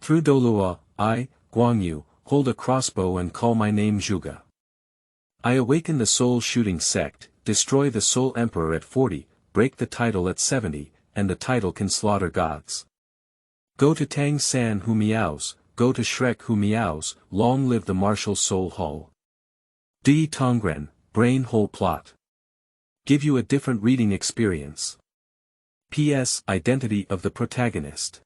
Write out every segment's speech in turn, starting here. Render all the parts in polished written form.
Through Douluo, I, Guangyu, hold a crossbow and call my name Zhuge. I awaken the Soul Shooting Sect, destroy the Soul Emperor at 40, break the title at 70, and the title can slaughter gods. Go to Tang San who meows, go to Shrek who meows, long live the martial soul hull. D. Tongren, brain hole plot. Give you a different reading experience. P.S. Identity of the protagonist.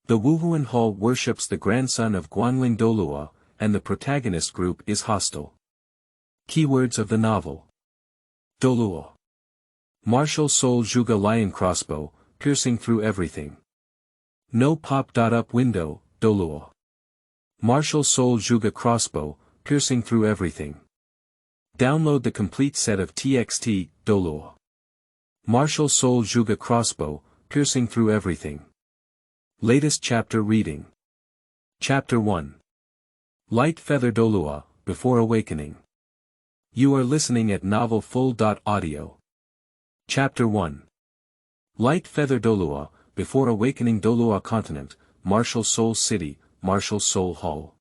The Wuhuan Hall worships the grandson of Guangling Douluo, and the protagonist group is hostile. Keywords of the novel. Douluo. Martial soul Zhuge lion crossbow, piercing through everything. No pop-up window, Douluo. Martial soul Zhuge crossbow, piercing through everything. Download the complete set of TXT, Douluo. Martial soul Zhuge crossbow, piercing through everything. Latest chapter reading. Chapter 1. Light Feather Douluo, Before Awakening. You are listening at Novel Full.audio. Chapter 1. Light Feather Douluo, Before Awakening Douluo Continent, Martial Soul City, Martial Soul Hall.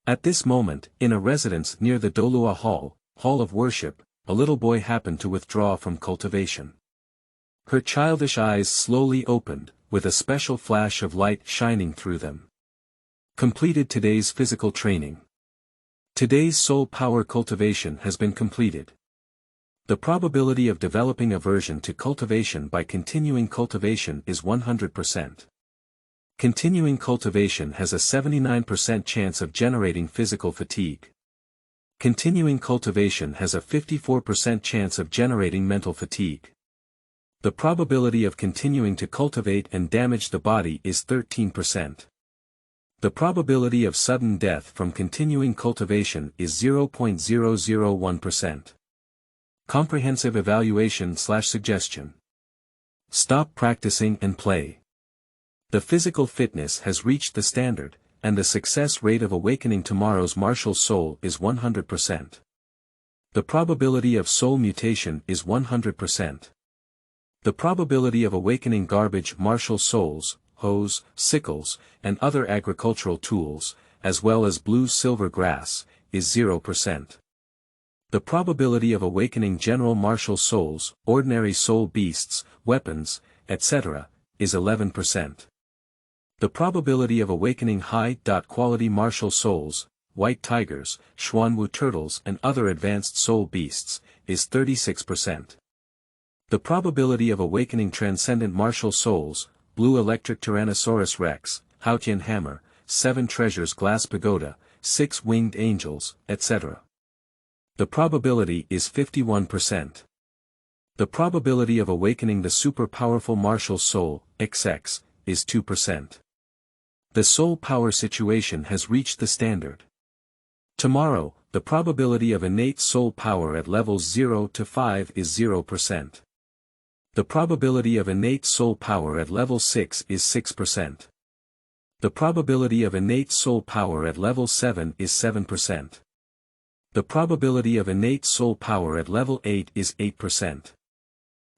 At this moment, in a residence near the Douluo Hall, Hall of Worship, a little boy happened to withdraw from cultivation. Her childish eyes slowly opened, with a special flash of light shining through them. Completed today's physical training. Today's soul power cultivation has been completed. The probability of developing aversion to cultivation by continuing cultivation is 100%. Continuing cultivation has a 79% chance of generating physical fatigue. Continuing cultivation has a 54% chance of generating mental fatigue. The probability of continuing to cultivate and damage the body is 13%. The probability of sudden death from continuing cultivation is 0.001%. Comprehensive evaluation/suggestion. Stop practicing and play. The physical fitness has reached the standard, and the success rate of awakening tomorrow's martial soul is 100%. The probability of soul mutation is 100%. The probability of awakening garbage martial souls, hoes, sickles, and other agricultural tools, as well as blue-silver grass, is 0%. The probability of awakening general martial souls, ordinary soul beasts, weapons, etc., is 11%. The probability of awakening high-quality martial souls, white tigers, Xuanwu turtles and other advanced soul beasts, is 36%. The probability of awakening transcendent martial souls, blue electric Tyrannosaurus rex, Haotian hammer, 7 treasures glass pagoda, 6 winged angels, etc. The probability is 51%. The probability of awakening the super powerful martial soul, XX, is 2%. The soul power situation has reached the standard. Tomorrow, the probability of innate soul power at levels 0 to 5 is 0%. The probability of innate soul power at level 6 is 6%. The probability of innate soul power at level 7 is 7%. The probability of innate soul power at level 8 is 8%.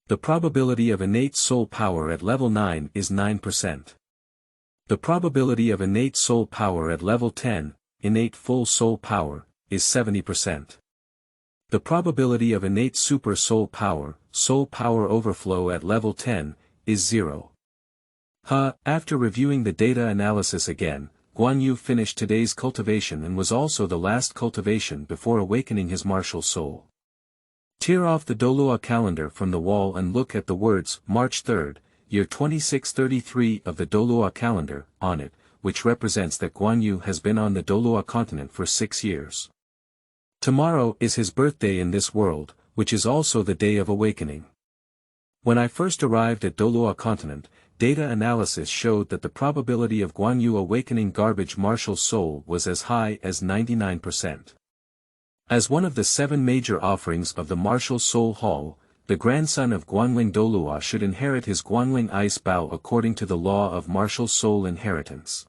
The probability of innate soul power at level 9 is 9%. The probability of innate soul power at level 10, innate full soul power, is 70%. The probability of innate super soul power overflow at level 10, is 0. After reviewing the data analysis again, Guangyu finished today's cultivation and was also the last cultivation before awakening his martial soul. Tear off the Douluo calendar from the wall and look at the words March 3rd, year 2633 of the Douluo calendar, on it, which represents that Guangyu has been on the Douluo continent for 6 years. Tomorrow is his birthday in this world, which is also the day of awakening. When I first arrived at Douluo continent, data analysis showed that the probability of Guangyu awakening garbage martial soul was as high as 99%. As one of the 7 major offerings of the martial soul hall, the grandson of Guangling Douluo should inherit his Guangling ice bow according to the law of martial soul inheritance.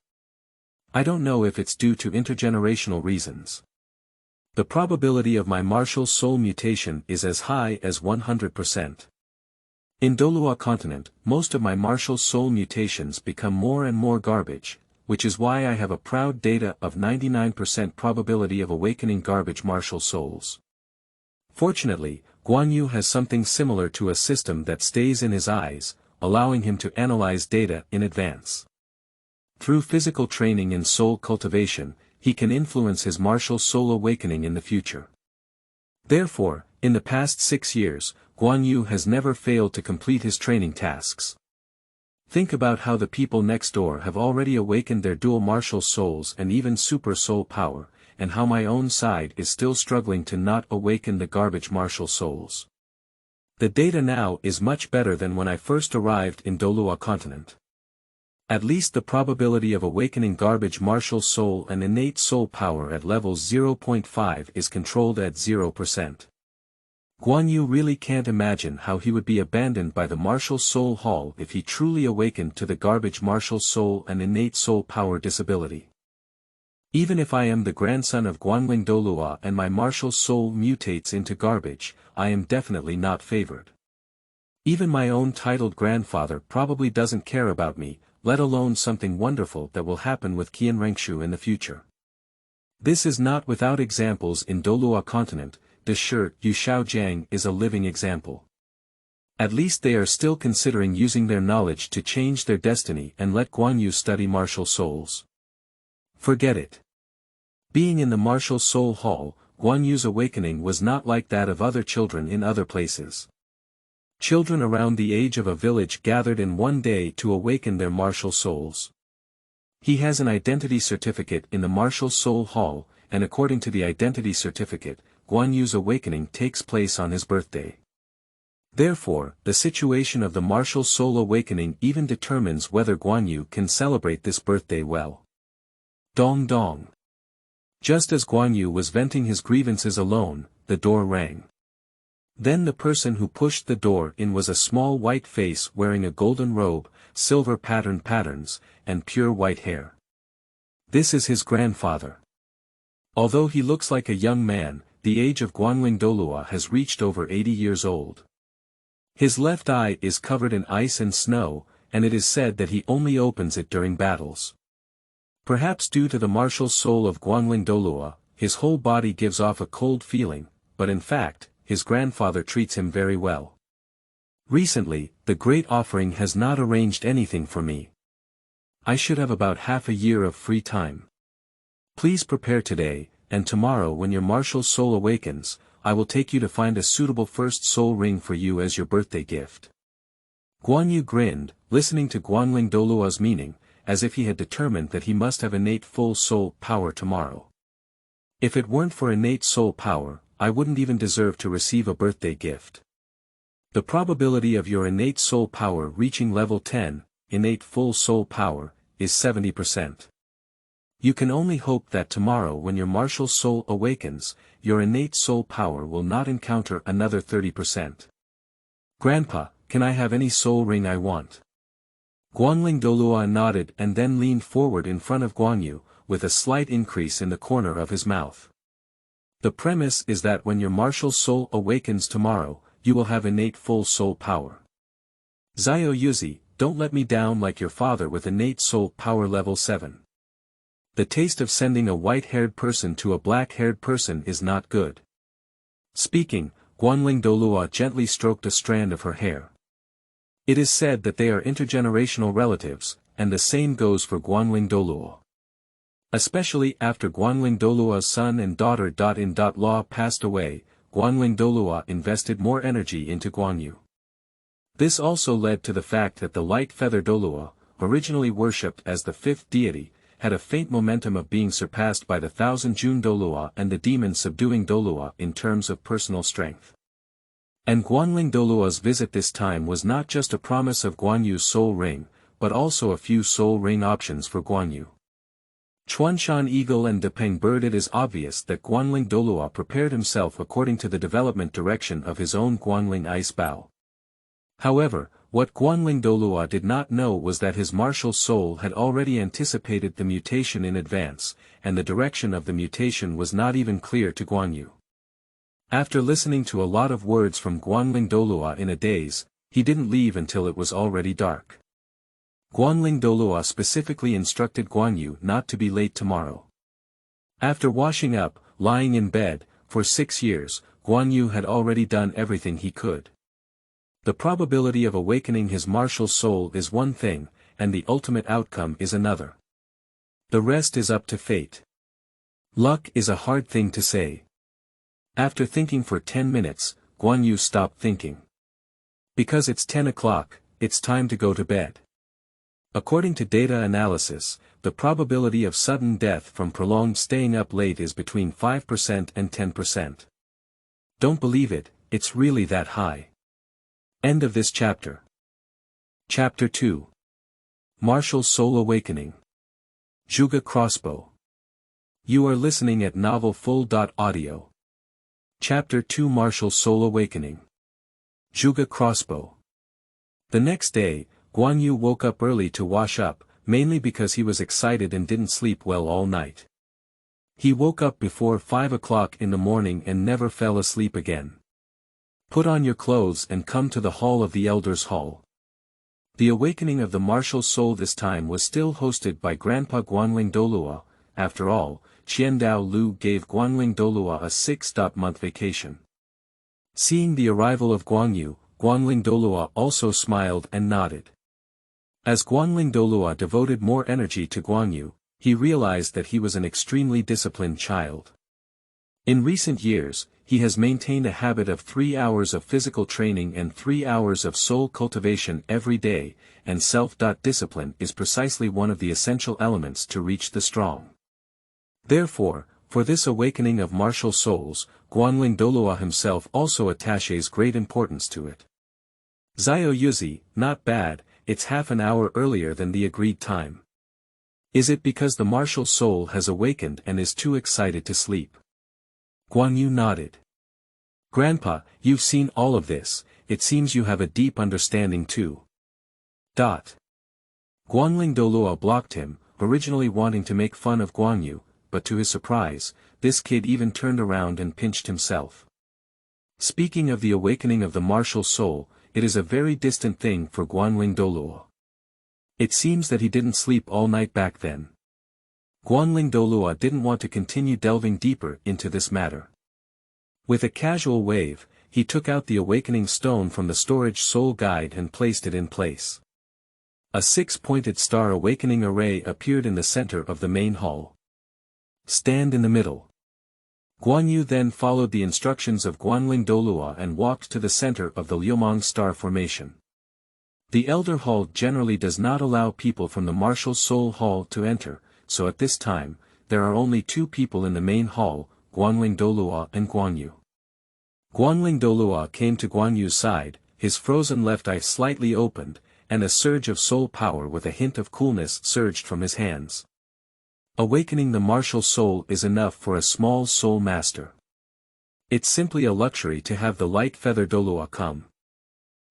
I don't know if it's due to intergenerational reasons. The probability of my martial soul mutation is as high as 100%. In Douluo continent, most of my martial soul mutations become more and more garbage, which is why I have a proud data of 99% probability of awakening garbage martial souls. Fortunately, Guangyu has something similar to a system that stays in his eyes, allowing him to analyze data in advance. Through physical training and soul cultivation, he can influence his martial soul awakening in the future. Therefore, in the past 6 years, Guangyu has never failed to complete his training tasks. Think about how the people next door have already awakened their dual martial souls and even super soul power, and how my own side is still struggling to not awaken the garbage martial souls. The data now is much better than when I first arrived in Douluo continent. At least the probability of awakening garbage martial soul and innate soul power at levels 0.5 is controlled at 0%. Guangyu really can't imagine how he would be abandoned by the martial soul hall if he truly awakened to the garbage martial soul and innate soul power disability. Even if I am the grandson of Guangling Douluo and my martial soul mutates into garbage, I am definitely not favored. Even my own titled grandfather probably doesn't care about me, let alone something wonderful that will happen with Qian Rengshu in the future. This is not without examples in Douluo continent. The Shi Yu Shaojiang is a living example. At least they are still considering using their knowledge to change their destiny and let Guangyu study martial souls. Forget it. Being in the martial soul hall, Guanyu's awakening was not like that of other children in other places. Children around the age of a village gathered in one day to awaken their martial souls. He has an identity certificate in the martial soul hall, and according to the identity certificate, Guanyu's awakening takes place on his birthday. Therefore, the situation of the martial soul awakening even determines whether Guangyu can celebrate this birthday well. Dong dong. Just as Guangyu was venting his grievances alone, the door rang. Then the person who pushed the door in was a small white face wearing a golden robe, silver patterned patterns, and pure white hair. This is his grandfather. Although he looks like a young man, the age of Guangling Douluo has reached over 80 years old. His left eye is covered in ice and snow, and it is said that he only opens it during battles. Perhaps due to the martial soul of Guangling Douluo, his whole body gives off a cold feeling, but in fact, his grandfather treats him very well. Recently, the Great Offering has not arranged anything for me. I should have about half a year of free time. Please prepare today, and tomorrow when your martial soul awakens, I will take you to find a suitable first soul ring for you as your birthday gift. Guangyu grinned, listening to Guangling Douluo's meaning, as if he had determined that he must have innate full soul power tomorrow. If it weren't for innate soul power, I wouldn't even deserve to receive a birthday gift. The probability of your innate soul power reaching level 10, innate full soul power, is 70%. You can only hope that tomorrow when your martial soul awakens, your innate soul power will not encounter another 30%. Grandpa, can I have any soul ring I want? Guangling Douluo nodded and then leaned forward in front of Guangyu, with a slight increase in the corner of his mouth. The premise is that when your martial soul awakens tomorrow, you will have innate full soul power. Zio Yuzi, don't let me down like your father with innate soul power level 7. The taste of sending a white-haired person to a black-haired person is not good. Speaking, Guangling Douluo gently stroked a strand of her hair. It is said that they are intergenerational relatives, and the same goes for Guangling Douluo. Especially after Guangling Douluo's son and daughter-in-law passed away, Guangling Douluo invested more energy into Guangyu. This also led to the fact that the light feather Douluo, originally worshipped as the fifth deity, had a faint momentum of being surpassed by the 1000 June Douluo and the demon subduing Douluo in terms of personal strength. And Guangling Douluo's visit this time was not just a promise of Guanyu's soul ring, but also a few soul ring options for Guangyu. Chuanshan Eagle and Depeng Bird. It is obvious that Guangling Douluo prepared himself according to the development direction of his own Guangling Ice Bow. However, what Guangling Douluo did not know was that his martial soul had already anticipated the mutation in advance, and the direction of the mutation was not even clear to Guangyu. After listening to a lot of words from Guangling Douluo in a daze, he didn't leave until it was already dark. Guanling Douluo specifically instructed Guangyu not to be late tomorrow. After washing up, lying in bed, for 6 years, Guangyu had already done everything he could. The probability of awakening his martial soul is one thing, and the ultimate outcome is another. The rest is up to fate. Luck is a hard thing to say. After thinking for 10 minutes, Guangyu stopped thinking. Because it's 10 o'clock, it's time to go to bed. According to data analysis, the probability of sudden death from prolonged staying up late is between 5% and 10%. Don't believe it, it's really that high. End of this chapter. Chapter 2. Martial Soul Awakening. Zhuge Crossbow. You are listening at novelfull.audio. Chapter 2 Martial Soul Awakening. Zhuge Crossbow. The next day, Guangyu woke up early to wash up, mainly because he was excited and didn't sleep well all night. He woke up before 5 o'clock in the morning and never fell asleep again. Put on your clothes and come to the Hall of the Elders Hall. The awakening of the martial soul this time was still hosted by Grandpa Guanling Douluo. After all, Qiandao Lu gave Guanling Douluo a 6-month vacation. Seeing the arrival of Guangyu, Guanling Douluo also smiled and nodded. As Guanling Douluo devoted more energy to Guangyu, he realized that he was an extremely disciplined child. In recent years, he has maintained a habit of 3 hours of physical training and 3 hours of soul cultivation every day, and self-discipline is precisely one of the essential elements to reach the strong. Therefore, for this awakening of martial souls, Guanling Douluo himself also attaches great importance to it. Zio Yuzi, not bad, it's half an hour earlier than the agreed time. Is it because the martial soul has awakened and is too excited to sleep? Guangyu nodded. Grandpa, you've seen all of this, it seems you have a deep understanding too. Guanling Douluo blocked him, originally wanting to make fun of Guangyu, but to his surprise, this kid even turned around and pinched himself. Speaking of the awakening of the martial soul, it is a very distant thing for Guanling Douluo. It seems that he didn't sleep all night back then. Guanling Douluo didn't want to continue delving deeper into this matter. With a casual wave, he took out the awakening stone from the storage soul guide and placed it in place. A 6-pointed star awakening array appeared in the center of the main hall. Stand in the middle. Guangyu then followed the instructions of Guanling Douluo and walked to the center of the Liumang star formation. The Elder Hall generally does not allow people from the Martial Soul Hall to enter, so at this time, there are only 2 people in the main hall, Guanling Douluo and Guangyu. Guanling Douluo came to Guangyu's side, his frozen left eye slightly opened, and a surge of soul power with a hint of coolness surged from his hands. Awakening the martial soul is enough for a small soul master. It's simply a luxury to have the light feather Douluo come.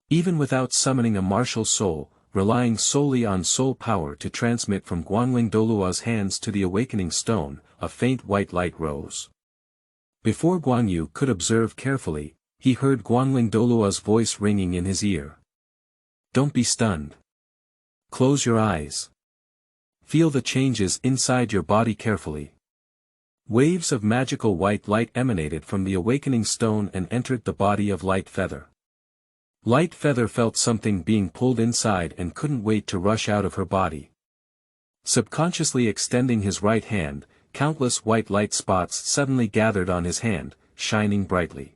Even without summoning a martial soul, relying solely on soul power to transmit from Guanling Douluo's hands to the awakening stone, a faint white light rose. Before Guangyu could observe carefully, he heard Guanling Douluo's voice ringing in his ear. Don't be stunned. Close your eyes. Feel the changes inside your body carefully. Waves of magical white light emanated from the awakening stone and entered the body of Light Feather. Light Feather felt something being pulled inside and couldn't wait to rush out of her body. Subconsciously extending his right hand, countless white light spots suddenly gathered on his hand, shining brightly.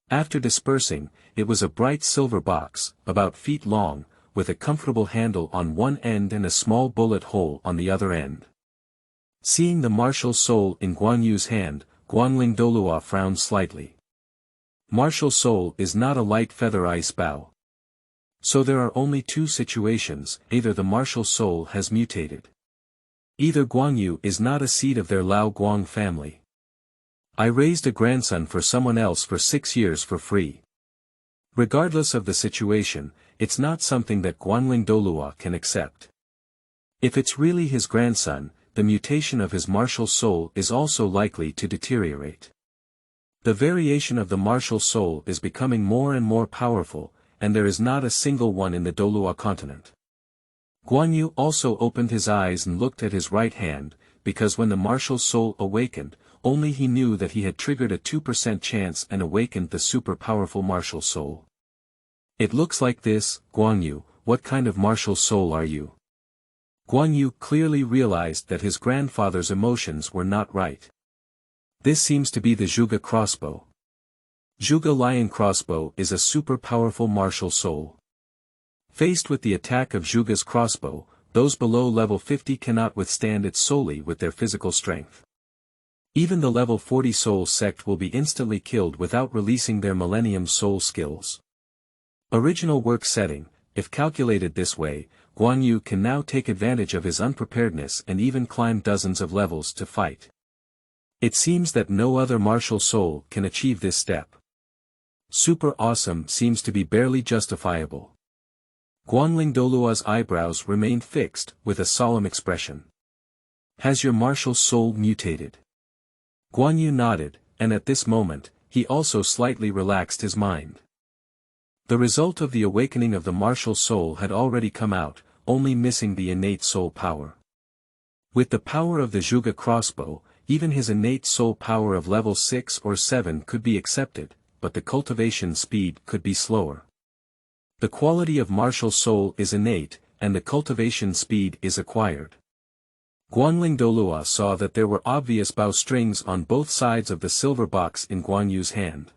After dispersing, it was a bright silver box, about feet long, with a comfortable handle on one end and a small bullet hole on the other end. Seeing the martial soul in Guangyu's hand, Guanling Douluo frowned slightly. Martial soul is not a light feather ice bow. So there are only 2 situations, either the martial soul has mutated. Either Guangyu is not a seed of their Lao Guang family. I raised a grandson for someone else for 6 years for free. Regardless of the situation, it's not something that Guanling Douluo can accept. If it's really his grandson, the mutation of his martial soul is also likely to deteriorate. The variation of the martial soul is becoming more and more powerful, and there is not a single one in the Douluo continent. Guangyu also opened his eyes and looked at his right hand, because when the martial soul awakened, only he knew that he had triggered a 2% chance and awakened the super powerful martial soul. It looks like this, Guangyu, what kind of martial soul are you? Guangyu clearly realized that his grandfather's emotions were not right. This seems to be the Zhuge Crossbow. Zhuge Lion Crossbow is a super powerful martial soul. Faced with the attack of Zhuge's crossbow, those below level 50 cannot withstand it solely with their physical strength. Even the level 40 Soul Sect will be instantly killed without releasing their Millennium Soul skills. Original work setting, if calculated this way, Guangyu can now take advantage of his unpreparedness and even climb dozens of levels to fight. It seems that no other martial soul can achieve this step. Super awesome seems to be barely justifiable. Guangling Douluo's eyebrows remained fixed, with a solemn expression. Has your martial soul mutated? Guangyu nodded, and at this moment, he also slightly relaxed his mind. The result of the awakening of the martial soul had already come out, only missing the innate soul power. With the power of the Zhuge Crossbow, even his innate soul power of level 6 or 7 could be accepted, but the cultivation speed could be slower. The quality of martial soul is innate, and the cultivation speed is acquired. Guangling Douluo saw that there were obvious bowstrings on both sides of the silver box in Guangyu's hand.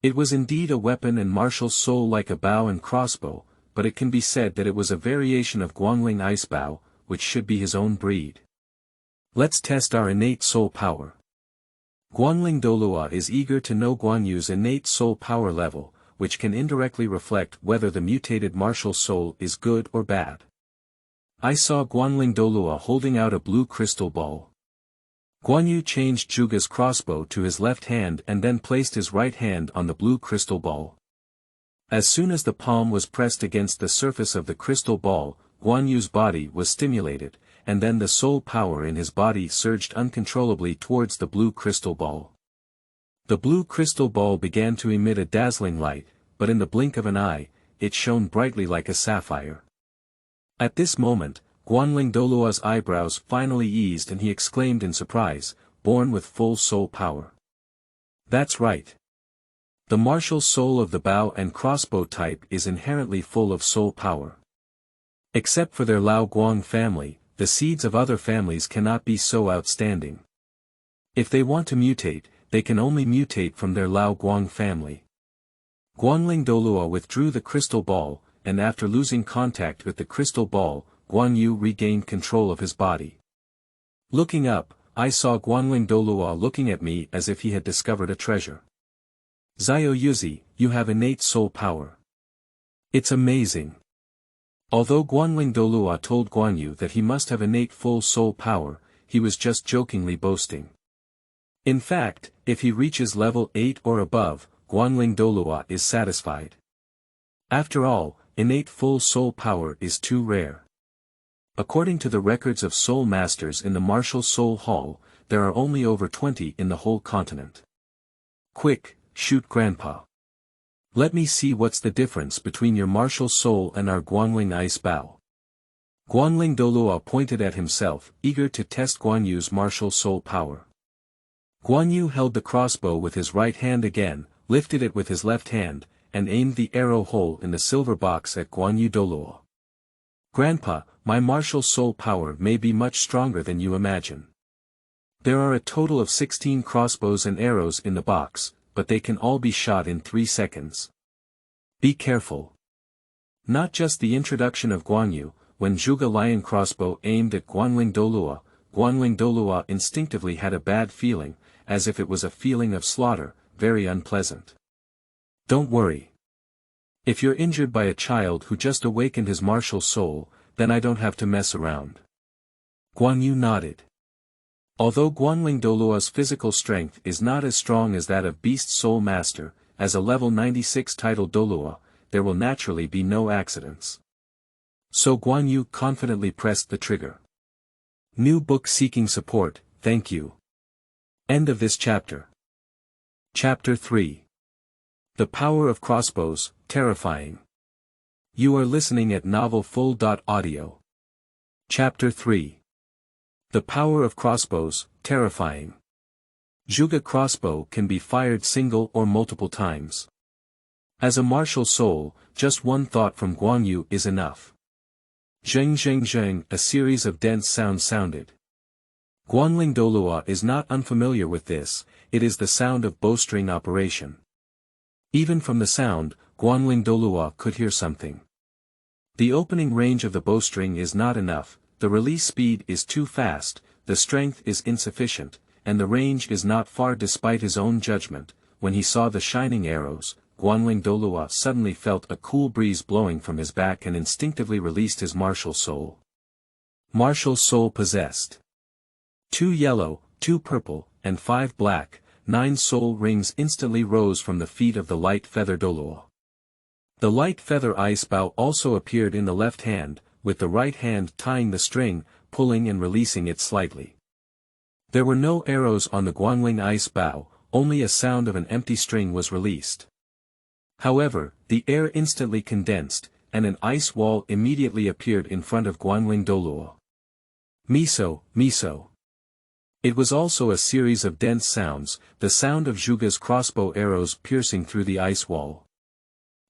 It was indeed a weapon and martial soul like a bow and crossbow, but it can be said that it was a variation of Guangling Ice Bow, which should be his own breed. Let's test our innate soul power. Guangling Douluo is eager to know Guangyu's innate soul power level, which can indirectly reflect whether the mutated martial soul is good or bad. I saw Guangling Douluo holding out a blue crystal ball. Guangyu changed Zhuge's crossbow to his left hand and then placed his right hand on the blue crystal ball. As soon as the palm was pressed against the surface of the crystal ball, Guanyu's body was stimulated, and then the soul power in his body surged uncontrollably towards the blue crystal ball. The blue crystal ball began to emit a dazzling light, but in the blink of an eye, it shone brightly like a sapphire. At this moment, Guangling Douluo's eyebrows finally eased and he exclaimed in surprise, born with full soul power. That's right. The martial soul of the bow and crossbow type is inherently full of soul power. Except for their Lao Guang family, the seeds of other families cannot be so outstanding. If they want to mutate, they can only mutate from their Lao Guang family. Guangling Douluo withdrew the crystal ball, and after losing contact with the crystal ball, Guangyu regained control of his body. Looking up, I saw Guangling Douluo looking at me as if he had discovered a treasure. Xiao Yuzi, you have innate soul power. It's amazing. Although Guangling Douluo told Guangyu that he must have innate full soul power, he was just jokingly boasting. In fact, if he reaches level 8 or above, Guangling Douluo is satisfied. After all, innate full soul power is too rare. According to the records of soul masters in the Martial Soul Hall, there are only over 20 in the whole continent. Quick, shoot Grandpa. Let me see what's the difference between your martial soul and our Guangling Ice Bow. Guangling Douluo pointed at himself, eager to test Guanyu's martial soul power. Guangyu held the crossbow with his right hand again, lifted it with his left hand, and aimed the arrow hole in the silver box at Guangyu Douluo. Grandpa, my martial soul power may be much stronger than you imagine. There are a total of 16 crossbows and arrows in the box, but they can all be shot in 3 seconds. Be careful. Not just the introduction of Guangyu, when Zhuge Lion Crossbow aimed at Guangling Douluo instinctively had a bad feeling, as if it was a feeling of slaughter, very unpleasant. Don't worry. If you're injured by a child who just awakened his martial soul, then I don't have to mess around. Guangyu nodded. Although Guangling Douluo's physical strength is not as strong as that of Beast Soul Master, as a level 96 title Douluo, there will naturally be no accidents. So Guangyu confidently pressed the trigger. New book seeking support, thank you. End of this chapter. Chapter 3. The Power of Crossbows, Terrifying. You are listening at Novel Full. Audio. Chapter 3. The Power of Crossbows, Terrifying. Zhuge Crossbow can be fired single or multiple times. As a martial soul, just one thought from Guangyu is enough. Zheng zheng zheng, a series of dense sounds sounded. Guangling Douluo is not unfamiliar with this, it is the sound of bowstring operation. Even from the sound, Guangling Douluo could hear something. The opening range of the bowstring is not enough, the release speed is too fast, the strength is insufficient, and the range is not far despite his own judgment. When he saw the shining arrows, Guangling Douluo suddenly felt a cool breeze blowing from his back and instinctively released his martial soul. Martial soul possessed. 2 yellow, 2 purple, and 5 black, 9 soul rings instantly rose from the feet of the light feather Douluo. The light feather ice bow also appeared in the left hand, with the right hand tying the string, pulling and releasing it slightly. There were no arrows on the Guangling ice bow, only a sound of an empty string was released. However, the air instantly condensed, and an ice wall immediately appeared in front of Guangling Douluo. Miso, miso. It was also a series of dense sounds, the sound of Zhuge's crossbow arrows piercing through the ice wall.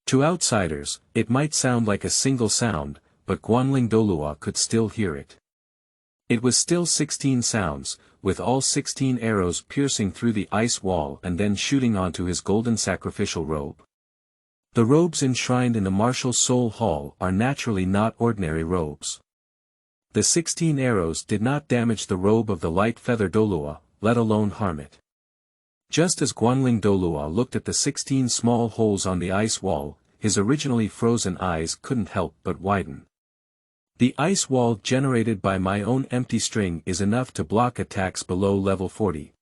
To outsiders, it might sound like a single sound, but Guangling Douluo could still hear it. It was still 16 sounds, with all 16 arrows piercing through the ice wall and then shooting onto his golden sacrificial robe. The robes enshrined in the martial soul hall are naturally not ordinary robes. The 16 arrows did not damage the robe of the light feather Douluo, let alone harm it. Just as Guangling Douluo looked at the 16 small holes on the ice wall, his originally frozen eyes couldn't help but widen. The ice wall generated by my own empty string is enough to block attacks below level 40.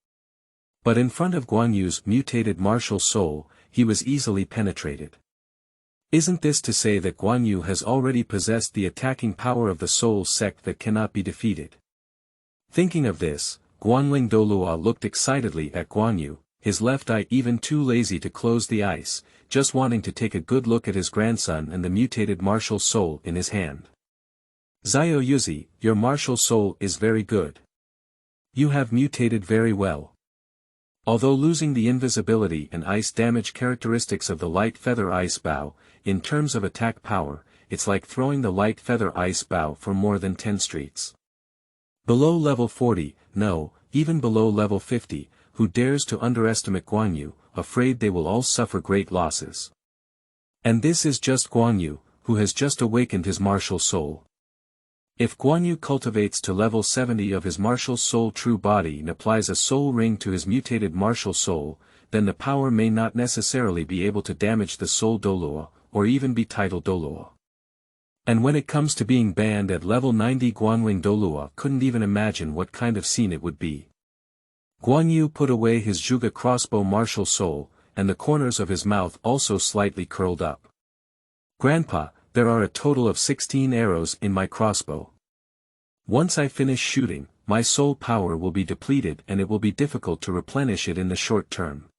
But in front of Guangyu's mutated martial soul, he was easily penetrated. Isn't this to say that Guangyu has already possessed the attacking power of the Soul Sect that cannot be defeated? Thinking of this, Guangling Douluo looked excitedly at Guangyu, his left eye even too lazy to close the eyes, just wanting to take a good look at his grandson and the mutated martial soul in his hand. Zhao Yuzi, your martial soul is very good. You have mutated very well. Although losing the invisibility and ice damage characteristics of the light feather ice bow, in terms of attack power, it's like throwing the light feather ice bow for more than 10 streets. Below level 40, no, even below level 50, who dares to underestimate Guangyu, afraid they will all suffer great losses. And this is just Guangyu, who has just awakened his martial soul. If Guangyu cultivates to level 70 of his martial soul true body and applies a soul ring to his mutated martial soul, then the power may not necessarily be able to damage the soul Douluo, or even be titled Douluo. And when it comes to being banned at level 90, Guangling Douluo couldn't even imagine what kind of scene it would be. Guangyu put away his Zhuge Crossbow martial soul, and the corners of his mouth also slightly curled up. Grandpa, there are a total of 16 arrows in my crossbow. Once I finish shooting, my soul power will be depleted and it will be difficult to replenish it in the short term.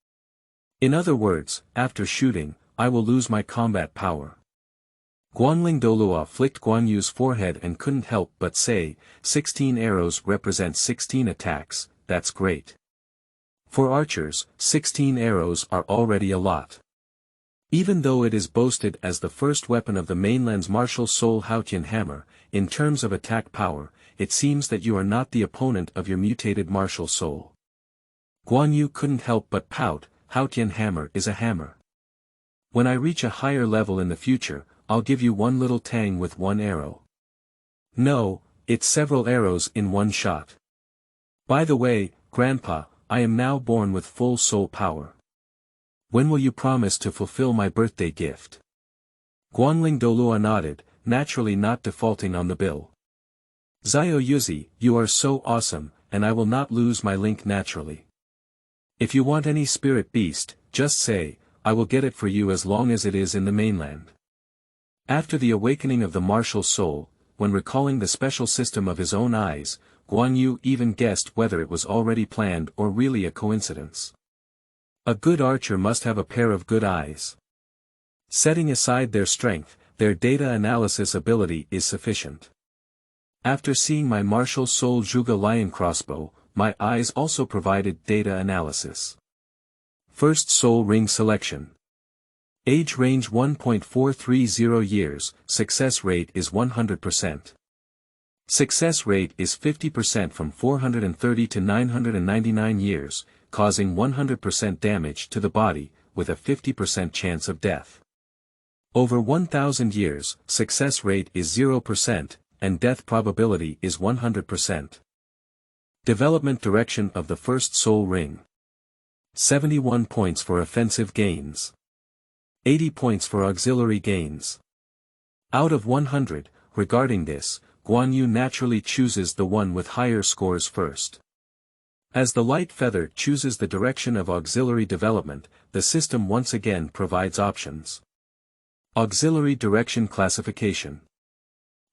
In other words, after shooting, I will lose my combat power. Guangling Douluo flicked Guangyu's forehead and couldn't help but say, 16 arrows represent 16 attacks, that's great. For archers, 16 arrows are already a lot. Even though it is boasted as the first weapon of the mainland's martial soul Haotian hammer, in terms of attack power, it seems that you are not the opponent of your mutated martial soul. Guangyu couldn't help but pout, Haotian hammer is a hammer. When I reach a higher level in the future, I'll give you one little tang with one arrow. No, it's several arrows in one shot. By the way, Grandpa, I am now born with full soul power. When will you promise to fulfill my birthday gift? Guangling Douluo nodded, naturally not defaulting on the bill. Zhao Yuzi, you are so awesome, and I will not lose my link naturally. If you want any spirit beast, just say, I will get it for you as long as it is in the mainland. After the awakening of the martial soul, when recalling the special system of his own eyes, Guangyu even guessed whether it was already planned or really a coincidence. A good archer must have a pair of good eyes. Setting aside their strength, their data analysis ability is sufficient. After seeing my martial soul Zhuge Lion Crossbow, my eyes also provided data analysis. First soul ring selection. Age range 1.430 years, success rate is 100%. Success rate is 50% from 430 to 999 years, causing 100% damage to the body, with a 50% chance of death. Over 1000 years, success rate is 0%, and death probability is 100%. Development direction of the first soul ring. 71 points for offensive gains. 80 points for auxiliary gains. Out of 100, regarding this, Guangyu naturally chooses the one with higher scores first. As the light feather chooses the direction of auxiliary development, the system once again provides options. Auxiliary direction classification.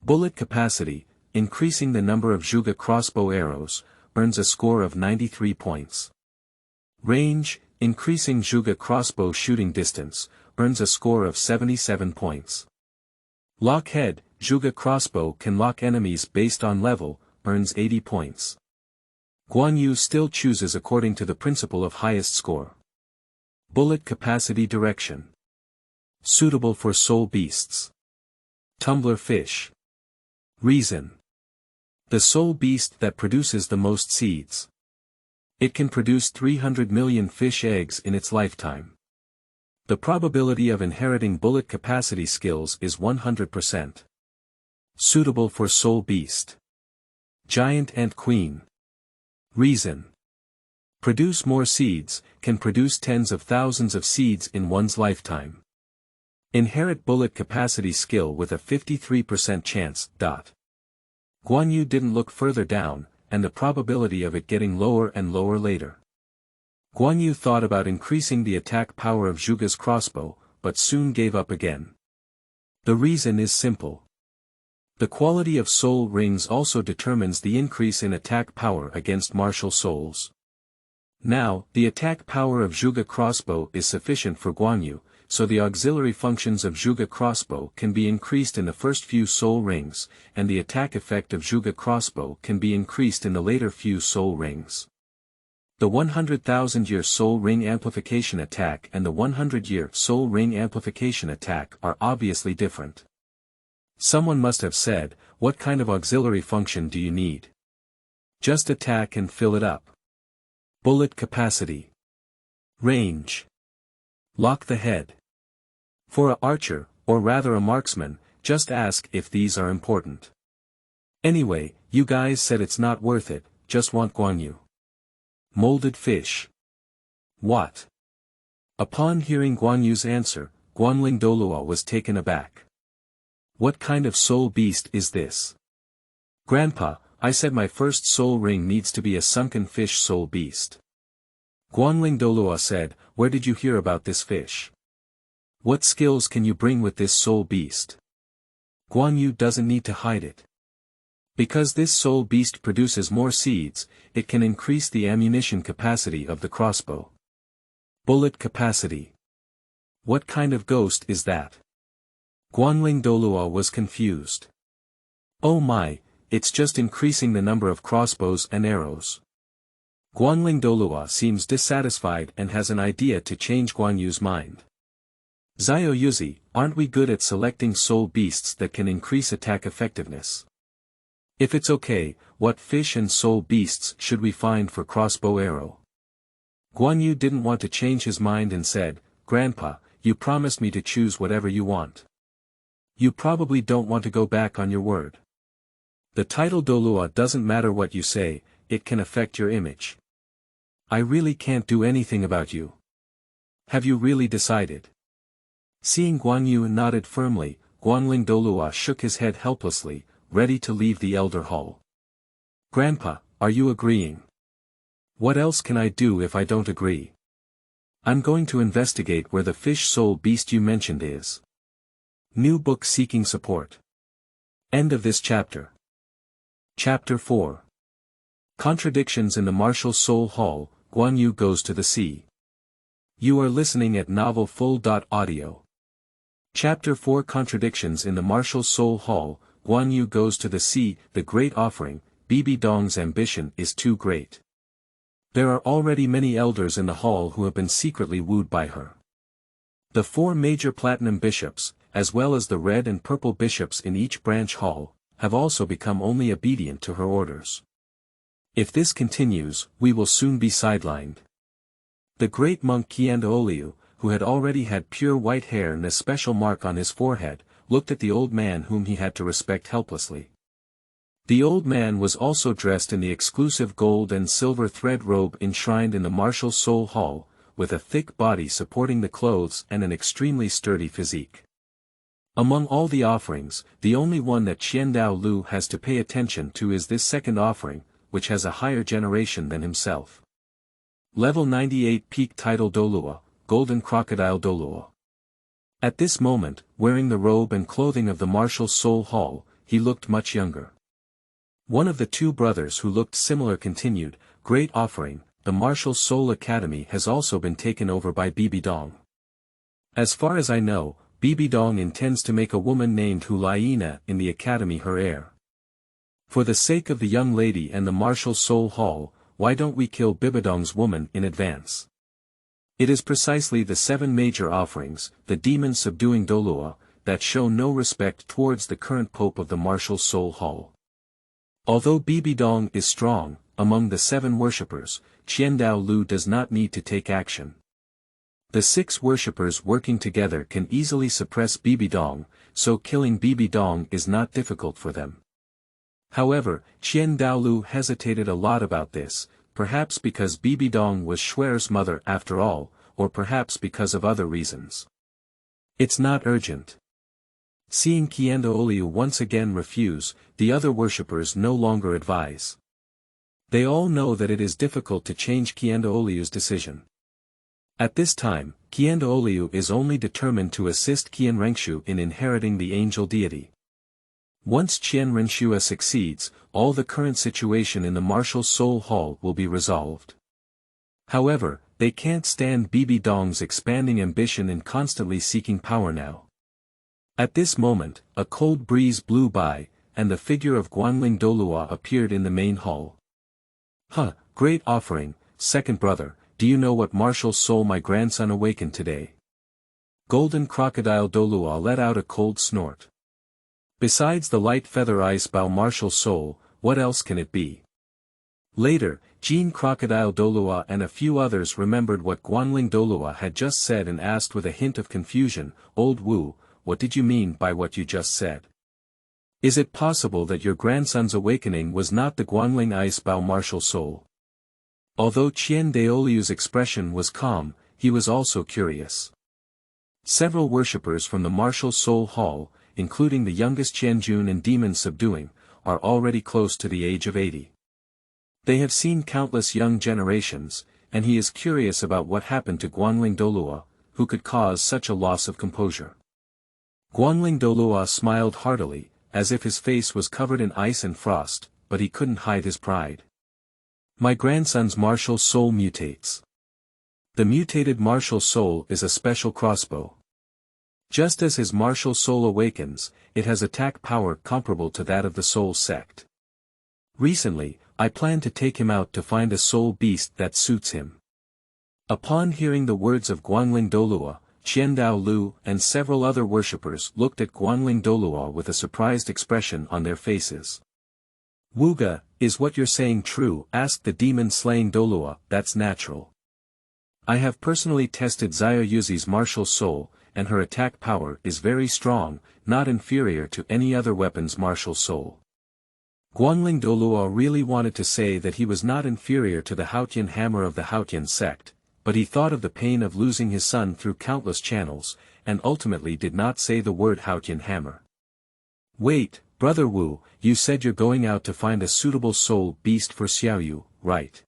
Bullet capacity, increasing the number of Zhuge Crossbow arrows, earns a score of 93 points. Range, increasing Zhuge Crossbow shooting distance, earns a score of 77 points. Lock head, Zhuge Crossbow can lock enemies based on level, earns 80 points. Guangyu still chooses according to the principle of highest score. Bullet capacity direction. Suitable for soul beasts. Tumbler fish. Reason. The soul beast that produces the most seeds. It can produce 300 million fish eggs in its lifetime. The probability of inheriting bullet capacity skills is 100%. Suitable for soul beast. Giant ant queen. Reason. Produce more seeds, can produce tens of thousands of seeds in one's lifetime. Inherit bullet capacity skill with a 53% chance. Guangyu didn't look further down, and the probability of it getting lower and lower later. Guangyu thought about increasing the attack power of Zhuge's crossbow, but soon gave up again. The reason is simple. The quality of soul rings also determines the increase in attack power against martial souls. Now, the attack power of Zhuge Crossbow is sufficient for Guangyu, so the auxiliary functions of Zhuge Crossbow can be increased in the first few soul rings, and the attack effect of Zhuge Crossbow can be increased in the later few soul rings. The 100,000-year soul ring amplification attack and the 100-year soul ring amplification attack are obviously different. Someone must have said, what kind of auxiliary function do you need? Just attack and fill it up. Bullet capacity. Range. Lock the head. For an archer, or rather a marksman, just ask if these are important. Anyway, you guys said it's not worth it, just want Guangyu. Molded fish. What? Upon hearing Guangyu's answer, Douluo was taken aback. What kind of soul beast is this? Grandpa, I said my first soul ring needs to be a sunken fish soul beast. Douluo said, where did you hear about this fish? What skills can you bring with this soul beast? Guangyu doesn't need to hide it. Because this soul beast produces more seeds, it can increase the ammunition capacity of the crossbow. Bullet capacity. What kind of ghost is that? Douluo was confused. Oh my, it's just increasing the number of crossbows and arrows. Douluo seems dissatisfied and has an idea to change Guangyu's mind. Xiao Yuzi, aren't we good at selecting soul beasts that can increase attack effectiveness? If it's okay, what fish and soul beasts should we find for crossbow arrow? Guangyu didn't want to change his mind and said, Grandpa, you promised me to choose whatever you want. You probably don't want to go back on your word. The title Douluo doesn't matter what you say, it can affect your image. I really can't do anything about you. Have you really decided? Seeing Guangyu nodded firmly, Douluo shook his head helplessly, ready to leave the elder hall. Grandpa, are you agreeing? What else can I do if I don't agree? I'm going to investigate where the fish soul beast you mentioned is. New book seeking support. End of this chapter. Chapter 4. Contradictions in the Martial Soul Hall, Guangyu goes to the sea. You are listening at novelfull.audio. Chapter 4 Contradictions in the Martial Soul Hall. Guangyu goes to the sea. The great offering. Bibi Dong's ambition is too great. There are already many elders in the hall who have been secretly wooed by her. The 4 major platinum bishops, as well as the red and purple bishops in each branch hall, have also become only obedient to her orders. If this continues, we will soon be sidelined. The great monk Douluo, who had already had pure white hair and a special mark on his forehead, looked at the old man whom he had to respect helplessly. The old man was also dressed in the exclusive gold and silver thread robe enshrined in the Martial Soul Hall, with a thick body supporting the clothes and an extremely sturdy physique. Among all the offerings, the only one that Douluo has to pay attention to is this second offering, which has a higher generation than himself. Level 98 Peak Title Douluo, Golden Crocodile Douluo. At this moment, wearing the robe and clothing of the Martial Soul Hall, he looked much younger. One of the 2 brothers who looked similar continued, Great offering, the Martial Soul Academy has also been taken over by Bibi Dong. As far as I know, Bibi Dong intends to make a woman named Hulayina in the academy her heir. For the sake of the young lady and the Martial Soul Hall, why don't we kill Bibidong's woman in advance? It is precisely the 7 major offerings, the demon subduing Douluo, that show no respect towards the current pope of the Martial Soul Hall. Although Bibi Dong is strong, among the 7 worshippers, Douluo does not need to take action. The 6 worshippers working together can easily suppress Bibi Dong, so killing Bibi Dong is not difficult for them. However, Douluo hesitated a lot about this, perhaps because Bibi Dong was Schwer's mother after all, or perhaps because of other reasons. It's not urgent. Seeing Douluo once again refuse, the other worshippers no longer advise. They all know that it is difficult to change Douluo's decision. At this time, Douluo is only determined to assist Renshue in inheriting the angel deity. Once Renshue succeeds, all the current situation in the Martial Soul Hall will be resolved. However, they can't stand Bibi Dong's expanding ambition and constantly seeking power now. At this moment, a cold breeze blew by, and the figure of Douluo appeared in the main hall. Great offering, second brother, do you know what martial soul my grandson awakened today? Golden Crocodile Douluo let out a cold snort. Besides the light feather ice bow martial soul, what else can it be? Later, Crocodile Douluo and a few others remembered what Douluo had just said and asked with a hint of confusion, Old Wu, what did you mean by what you just said? Is it possible that your grandson's awakening was not the Guangling Ice Bow martial soul? Although Douluo's expression was calm, he was also curious. Several worshippers from the Martial Soul Hall, including the youngest Tianjun and Demon Subduing, are already close to the age of 80. They have seen countless young generations, and he is curious about what happened to Douluo, who could cause such a loss of composure. Douluo smiled heartily, as if his face was covered in ice and frost, but he couldn't hide his pride. My grandson's martial soul mutates. The mutated martial soul is a special crossbow. Just as his martial soul awakens, it has attack power comparable to that of the Soul Sect. Recently, I plan to take him out to find a soul beast that suits him. Upon hearing the words of Douluo, Douluo and several other worshippers looked at Douluo with a surprised expression on their faces. Wuga, is what you're saying true? Asked the demon-slaying Douluo. That's natural. I have personally tested Zhuge martial soul, and her attack power is very strong, not inferior to any other weapon's martial soul. Douluo really wanted to say that he was not inferior to the Haotian hammer of the Haotian sect, but he thought of the pain of losing his son through countless channels, and ultimately did not say the word Haotian hammer. Wait, Brother Wu, you said you're going out to find a suitable soul beast for Xiaoyu, right?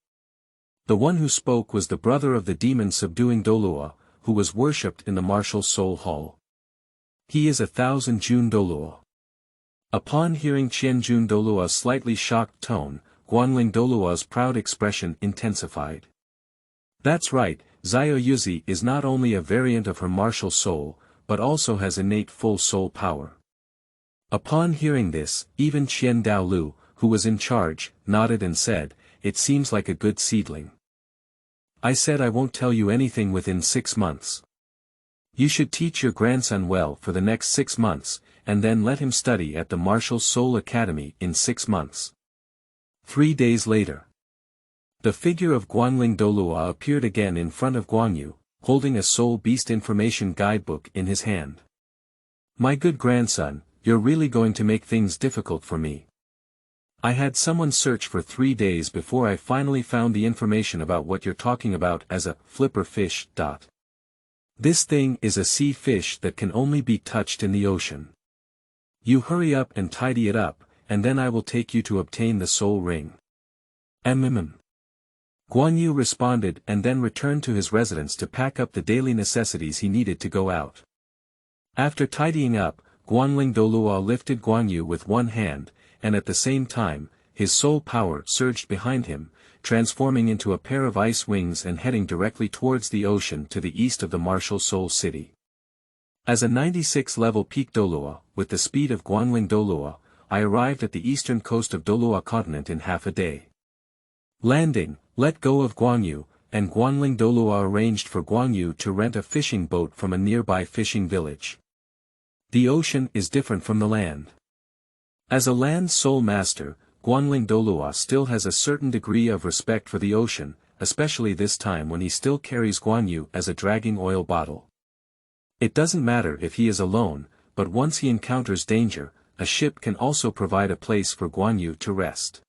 The one who spoke was the brother of the demon subduing Douluo, who was worshipped in the Martial Soul Hall. He is 1,000 Jun Douluo. Upon hearing Tianjun Douluo's slightly shocked tone, Douluo's proud expression intensified. That's right, Zhuge is not only a variant of her martial soul, but also has innate full soul power. Upon hearing this, even Qian Daolu, who was in charge, nodded and said, "It seems like a good seedling. I said I won't tell you anything within 6 months. You should teach your grandson well for the next 6 months, and then let him study at the Martial Soul Academy in 6 months." 3 days later, the figure of Guangling Douluo appeared again in front of Guangyu, holding a soul beast information guidebook in his hand. "My good grandson, you're really going to make things difficult for me. I had someone search for 3 days before I finally found the information about what you're talking about as a flipper fish. This thing is a sea fish that can only be touched in the ocean. You hurry up and tidy it up, and then I will take you to obtain the soul ring." Guangyu responded and then returned to his residence to pack up the daily necessities he needed to go out. After tidying up, Guangling Douluo lifted Guangyu with one hand, and at the same time, his soul power surged behind him, transforming into a pair of ice wings and heading directly towards the ocean to the east of the Martial Soul City. As a 96-level peak Douluo, with the speed of Guangling Douluo, I arrived at the eastern coast of Douluo continent in half a day. Landing, let go of Guangyu, and Guangling Douluo arranged for Guangyu to rent a fishing boat from a nearby fishing village. The ocean is different from the land. As a land soul master, Guangling Douluo still has a certain degree of respect for the ocean, especially this time when he still carries Guangyu as a dragging oil bottle. It doesn't matter if he is alone, but once he encounters danger, a ship can also provide a place for Guangyu to rest.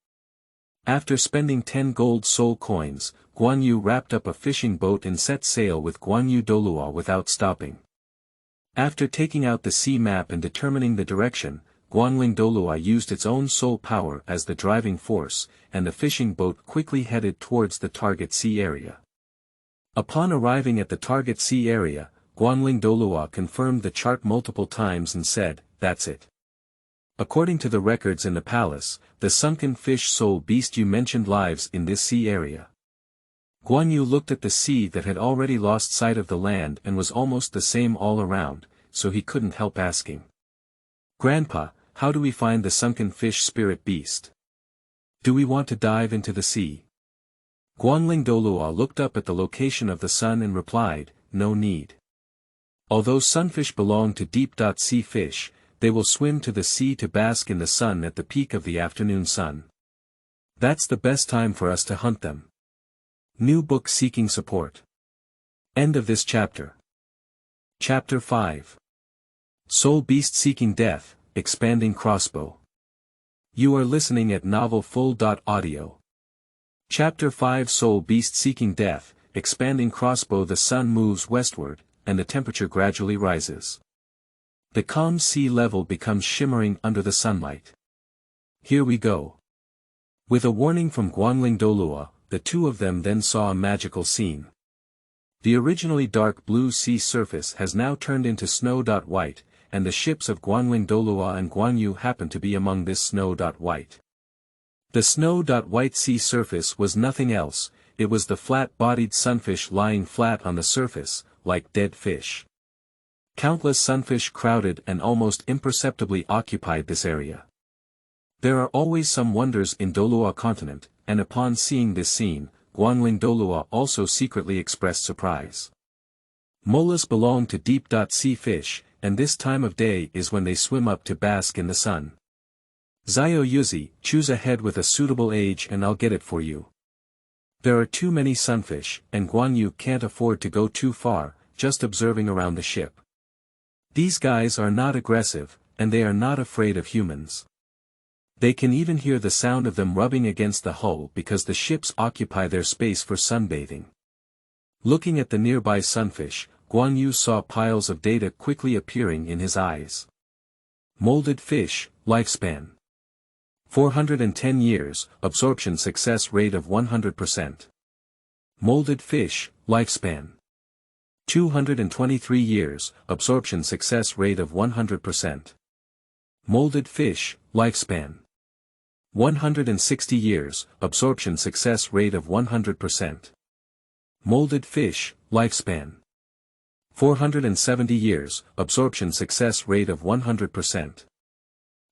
After spending 10 gold soul coins, Guangyu wrapped up a fishing boat and set sail with Guangyu Douluo without stopping. After taking out the sea map and determining the direction, Guangling Douluo used its own soul power as the driving force, and the fishing boat quickly headed towards the target sea area. Upon arriving at the target sea area, Guangling Douluo confirmed the chart multiple times and said, "That's it. According to the records in the palace, the sunken fish soul beast you mentioned lives in this sea area." Guangyu looked at the sea that had already lost sight of the land and was almost the same all around, so he couldn't help asking, "Grandpa, how do we find the sunken fish spirit beast? Do we want to dive into the sea?" Guangling Douluo looked up at the location of the sun and replied, "No need. Although sunfish belong to deep-sea fish, they will swim to the sea to bask in the sun at the peak of the afternoon sun. That's the best time for us to hunt them." New book seeking support. End of this chapter. Chapter 5. Soul Beast Seeking Death, Expanding Crossbow. You are listening at novelfull.audio. Chapter 5. Soul Beast Seeking Death, Expanding Crossbow. The sun moves westward, and the temperature gradually rises. The calm sea level becomes shimmering under the sunlight. Here we go. With a warning from Guangling Douluo, the two of them then saw a magical scene. The originally dark blue sea surface has now turned into snow-white, and the ships of Guangling Douluo and Guangyu happen to be among this snow-white. The snow-white sea surface was nothing else, it was the flat-bodied sunfish lying flat on the surface, like dead fish. Countless sunfish crowded and almost imperceptibly occupied this area. There are always some wonders in Douluo continent, and upon seeing this scene, Guangling Douluo also secretly expressed surprise. Mollusks belong to deep-sea fish, and this time of day is when they swim up to bask in the sun. Zio Yuzi, choose a head with a suitable age and I'll get it for you. There are too many sunfish, and Guangyu can't afford to go too far, just observing around the ship. These guys are not aggressive, and they are not afraid of humans. They can even hear the sound of them rubbing against the hull because the ships occupy their space for sunbathing. Looking at the nearby sunfish, Guangyu saw piles of data quickly appearing in his eyes. Molded fish, lifespan 410 years, absorption success rate of 100%. Molded fish, lifespan 223 years, absorption success rate of 100%. Molded fish, lifespan 160 years, absorption success rate of 100%. Molded fish, lifespan 470 years, absorption success rate of 100%.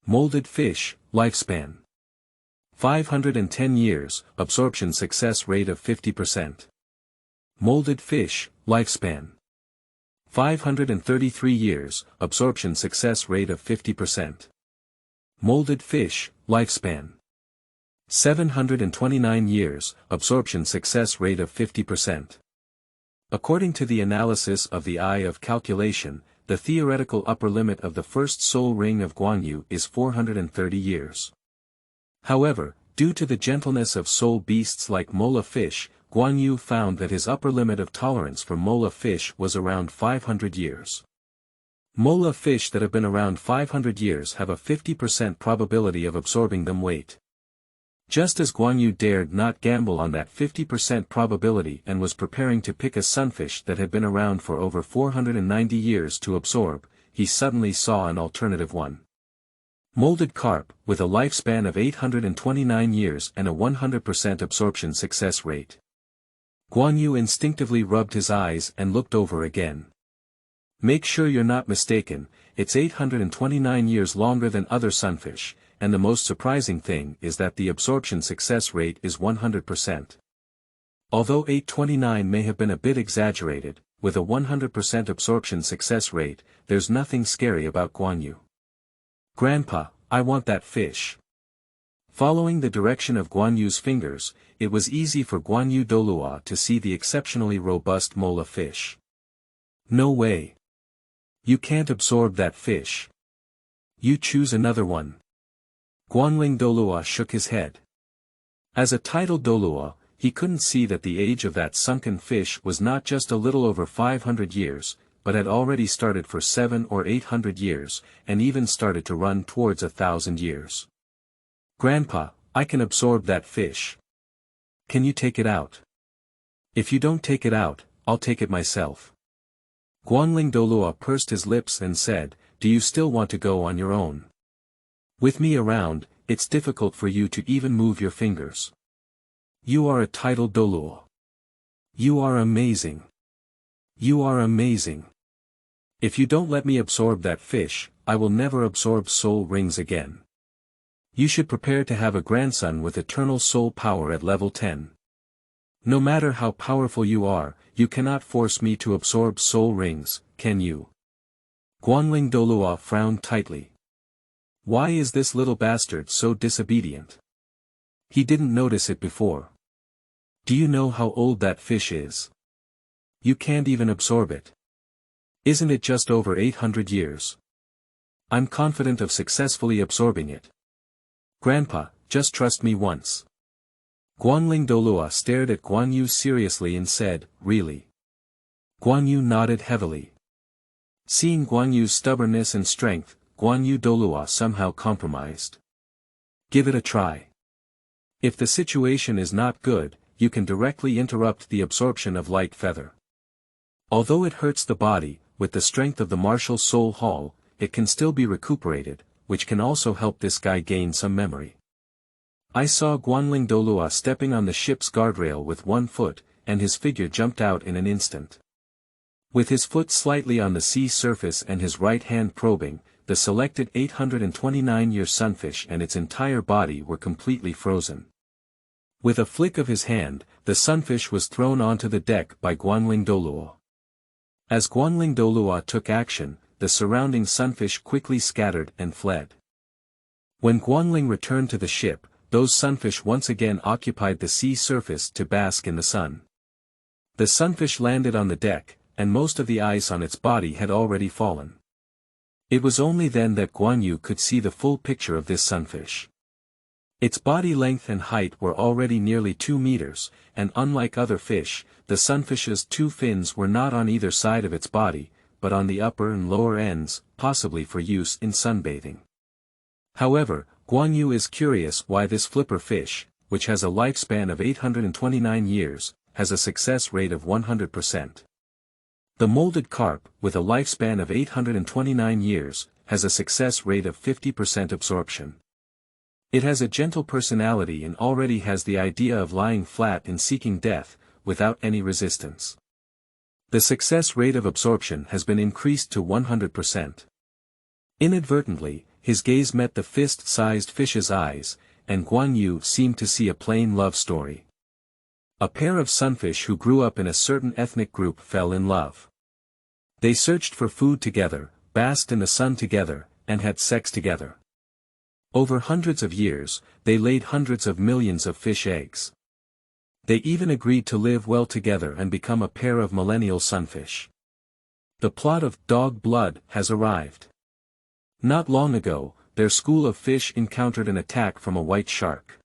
Molded fish, lifespan. 510 years, absorption success rate of 50%. Molded fish, lifespan. 533 years, absorption success rate of 50%. Molded fish, lifespan. 729 years, absorption success rate of 50%. According to the analysis of the Eye of Calculation, the theoretical upper limit of the first soul ring of Guangyu is 430 years. However, due to the gentleness of soul beasts like mola fish, Guangyu found that his upper limit of tolerance for mola fish was around 500 years. Mola fish that have been around 500 years have a 50% probability of absorbing them weight. Just as Guangyu dared not gamble on that 50% probability and was preparing to pick a sunfish that had been around for over 490 years to absorb, he suddenly saw an alternative one. Molded carp, with a lifespan of 829 years and a 100% absorption success rate. Guangyu instinctively rubbed his eyes and looked over again. Make sure you're not mistaken, it's 829 years longer than other sunfish, and the most surprising thing is that the absorption success rate is 100%. Although 829 may have been a bit exaggerated, with a 100% absorption success rate, there's nothing scary about Guangyu. Grandpa, I want that fish. Following the direction of Guanyu's fingers, it was easy for Guangyu Douluo to see the exceptionally robust mola fish. No way. You can't absorb that fish. You choose another one. Guangling Douluo shook his head. As a titled Douluo, he couldn't see that the age of that sunken fish was not just a little over 500 years, but had already started for 700 or 800 years, and even started to run towards 1,000 years. Grandpa, I can absorb that fish. Can you take it out? If you don't take it out, I'll take it myself. Guangling Douluo pursed his lips and said, do you still want to go on your own? With me around, it's difficult for you to even move your fingers. You are a titled Douluo. You are amazing. You are amazing. If you don't let me absorb that fish, I will never absorb soul rings again. You should prepare to have a grandson with eternal soul power at level 10. No matter how powerful you are, you cannot force me to absorb soul rings, can you? Guangling Douluo frowned tightly. Why is this little bastard so disobedient? He didn't notice it before. Do you know how old that fish is? You can't even absorb it. Isn't it just over 800 years? I'm confident of successfully absorbing it. Grandpa, just trust me once. Guangling Douluo stared at Guangyu seriously and said, really? Guangyu nodded heavily. Seeing Guangyu's stubbornness and strength, Guangyu Douluo somehow compromised. Give it a try. If the situation is not good, you can directly interrupt the absorption of light feather. Although it hurts the body, with the strength of the martial soul hall, it can still be recuperated, which can also help this guy gain some memory. I saw Guangling Douluo stepping on the ship's guardrail with one foot, and his figure jumped out in an instant. With his foot slightly on the sea surface and his right hand probing, the selected 829-year sunfish and its entire body were completely frozen. With a flick of his hand, the sunfish was thrown onto the deck by Guangling Douluo. As Guangling Douluo took action, the surrounding sunfish quickly scattered and fled. When Guangling returned to the ship, those sunfish once again occupied the sea surface to bask in the sun. The sunfish landed on the deck, and most of the ice on its body had already fallen. It was only then that Guangyu could see the full picture of this sunfish. Its body length and height were already nearly 2 meters, and unlike other fish, the sunfish's 2 fins were not on either side of its body, but on the upper and lower ends, possibly for use in sunbathing. However, Guangyu is curious why this flipper fish, which has a lifespan of 829 years, has a success rate of 100%. The molded carp, with a lifespan of 829 years, has a success rate of 50% absorption. It has a gentle personality and already has the idea of lying flat and seeking death, without any resistance. The success rate of absorption has been increased to 100%. Inadvertently, his gaze met the fist-sized fish's eyes, and Guangyu seemed to see a plain love story. A pair of sunfish who grew up in a certain ethnic group fell in love. They searched for food together, basked in the sun together, and had sex together. Over hundreds of years, they laid hundreds of millions of fish eggs. They even agreed to live well together and become a pair of millennial sunfish. The plot of Dog Blood has arrived. Not long ago, their school of fish encountered an attack from a white shark.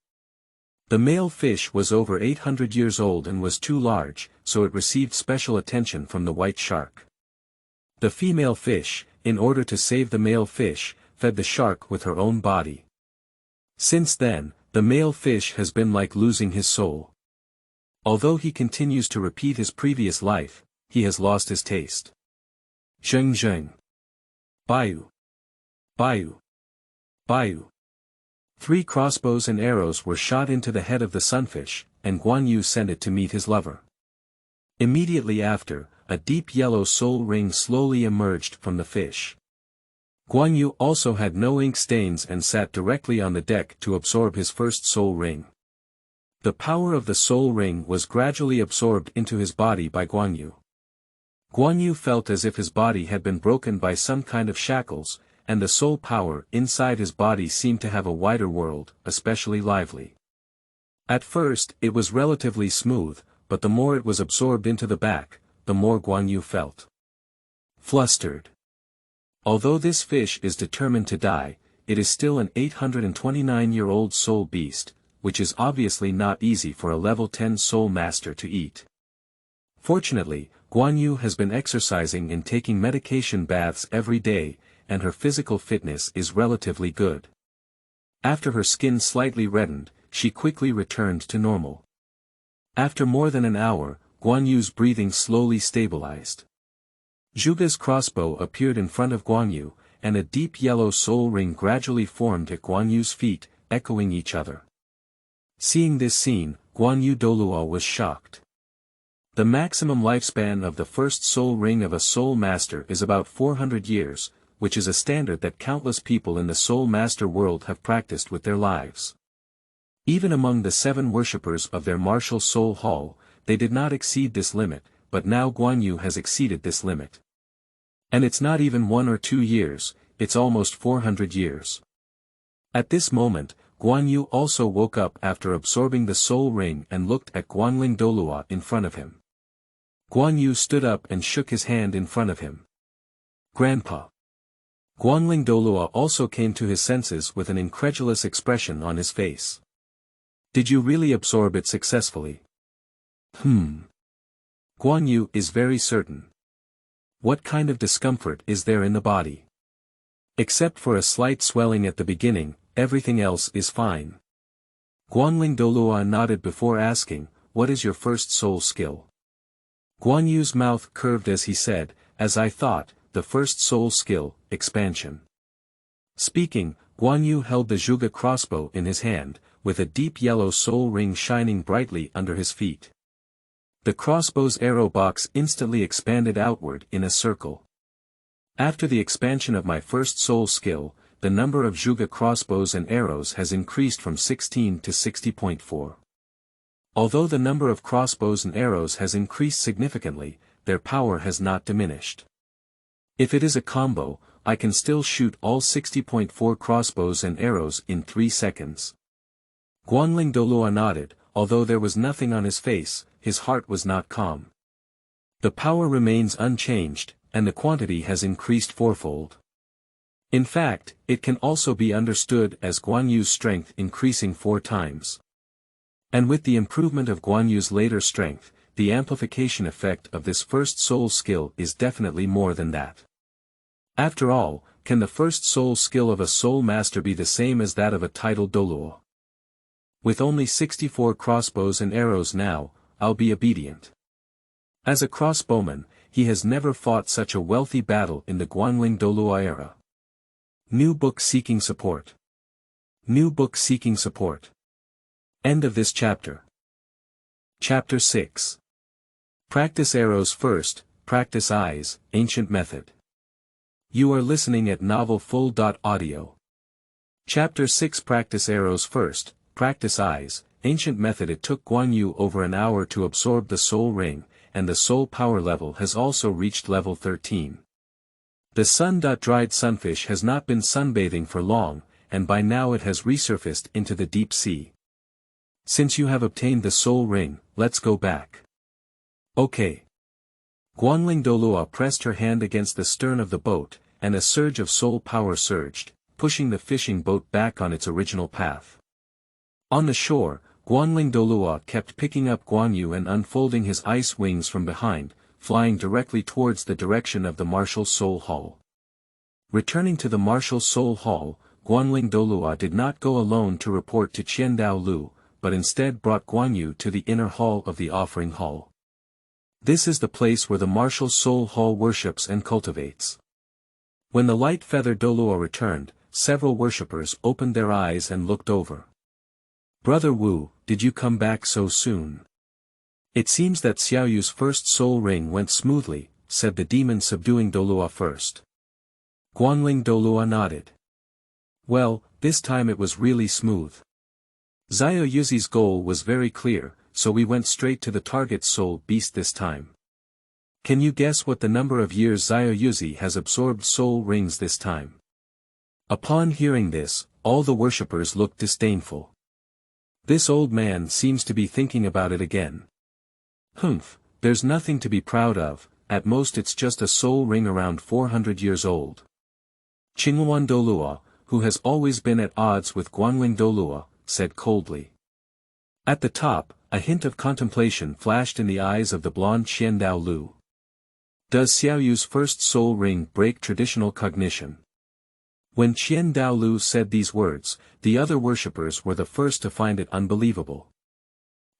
The male fish was over 800 years old and was too large, so it received special attention from the white shark. The female fish, in order to save the male fish, fed the shark with her own body. Since then, the male fish has been like losing his soul. Although he continues to repeat his previous life, he has lost his taste. Zheng zheng. Bayu. Bayu. Bayu. 3 crossbows and arrows were shot into the head of the sunfish, and Guangyu sent it to meet his lover. Immediately after, a deep yellow soul ring slowly emerged from the fish. Guangyu also had no ink stains and sat directly on the deck to absorb his first soul ring. The power of the soul ring was gradually absorbed into his body by Guangyu. Guangyu felt as if his body had been broken by some kind of shackles, and the soul power inside his body seemed to have a wider world, especially lively. At first, it was relatively smooth, but the more it was absorbed into the back, the more Guangyu felt flustered. Although this fish is determined to die, it is still an 829-year-old soul beast, which is obviously not easy for a level 10 soul master to eat. Fortunately, Guangyu has been exercising and taking medication baths every day, and her physical fitness is relatively good. After her skin slightly reddened, she quickly returned to normal. After more than an hour, Guanyu's breathing slowly stabilized. Zhuge's crossbow appeared in front of Guangyu, and a deep yellow soul ring gradually formed at Guanyu's feet, echoing each other. Seeing this scene, Guangyu Douluo was shocked. The maximum lifespan of the first soul ring of a soul master is about 400 years, which is a standard that countless people in the soul master world have practiced with their lives. Even among the 7 worshippers of their martial soul hall, they did not exceed this limit, but now Guangyu has exceeded this limit. And it's not even 1 or 2 years, it's almost 400 years. At this moment, Guangyu also woke up after absorbing the soul ring and looked at Guangling Douluo in front of him. Guangyu stood up and shook his hand in front of him. Grandpa. Guangling Douluo also came to his senses with an incredulous expression on his face. Did you really absorb it successfully? Guangyu is very certain. What kind of discomfort is there in the body? Except for a slight swelling at the beginning, everything else is fine. Guangling Douluo nodded before asking, what is your first soul skill? Guanyu's mouth curved as he said, as I thought, the first soul skill, expansion. Speaking, Guangyu held the Zhuge Crossbow in his hand, with a deep yellow soul ring shining brightly under his feet. The crossbow's arrow box instantly expanded outward in a circle. After the expansion of my first soul skill, the number of Zhuge crossbows and arrows has increased from 16 to 60.4. Although the number of crossbows and arrows has increased significantly, their power has not diminished. If it is a combo, I can still shoot all 60.4 crossbows and arrows in 3 seconds. Guangling Douluo nodded, although there was nothing on his face, his heart was not calm. The power remains unchanged, and the quantity has increased fourfold. In fact, it can also be understood as Guanyu's strength increasing 4 times. And with the improvement of Guanyu's later strength, the amplification effect of this first soul skill is definitely more than that. After all, can the first soul skill of a soul master be the same as that of a titled Douluo? With only 64 crossbows and arrows now, I'll be obedient. As a crossbowman, he has never fought such a wealthy battle in the Guangling Douluo era. New book seeking support. New book seeking support. End of this chapter. Chapter 6. Practice arrows first, Practice Eyes, Ancient Method. You are listening at Novel Full.audio. Chapter 6 Practice Arrows First, Practice Eyes, Ancient Method. It took Guangyu over an hour to absorb the soul ring, and the soul power level has also reached level 13. The sun-dried sunfish has not been sunbathing for long, and by now it has resurfaced into the deep sea. Since you have obtained the soul ring, let's go back. Okay. Douluo pressed her hand against the stern of the boat, and a surge of soul power surged, pushing the fishing boat back on its original path. On the shore, Douluo kept picking up Guangyu and unfolding his ice wings from behind, flying directly towards the direction of the Martial Soul Hall. Returning to the Martial Soul Hall, Douluo did not go alone to report to Douluo, but instead brought Guangyu to the inner hall of the Offering Hall. This is the place where the Martial Soul Hall worships and cultivates. When the light feather Douluo returned, several worshippers opened their eyes and looked over. Brother Wu, did you come back so soon? It seems that Xiaoyu's first soul ring went smoothly, said the demon subduing Douluo first. Douluo nodded. Well, this time it was really smooth. Xiaoyu's goal was very clear, so we went straight to the target soul beast this time. Can you guess what the number of years Xiaoyu has absorbed soul rings this time? Upon hearing this, all the worshippers looked disdainful. This old man seems to be thinking about it again. Humph, there's nothing to be proud of, at most it's just a soul ring around 400 years old. Douluo, who has always been at odds with Douluo, said coldly. At the top, a hint of contemplation flashed in the eyes of the blonde Douluo. Does Xiaoyu's first soul ring break traditional cognition? When Douluo said these words, the other worshippers were the first to find it unbelievable.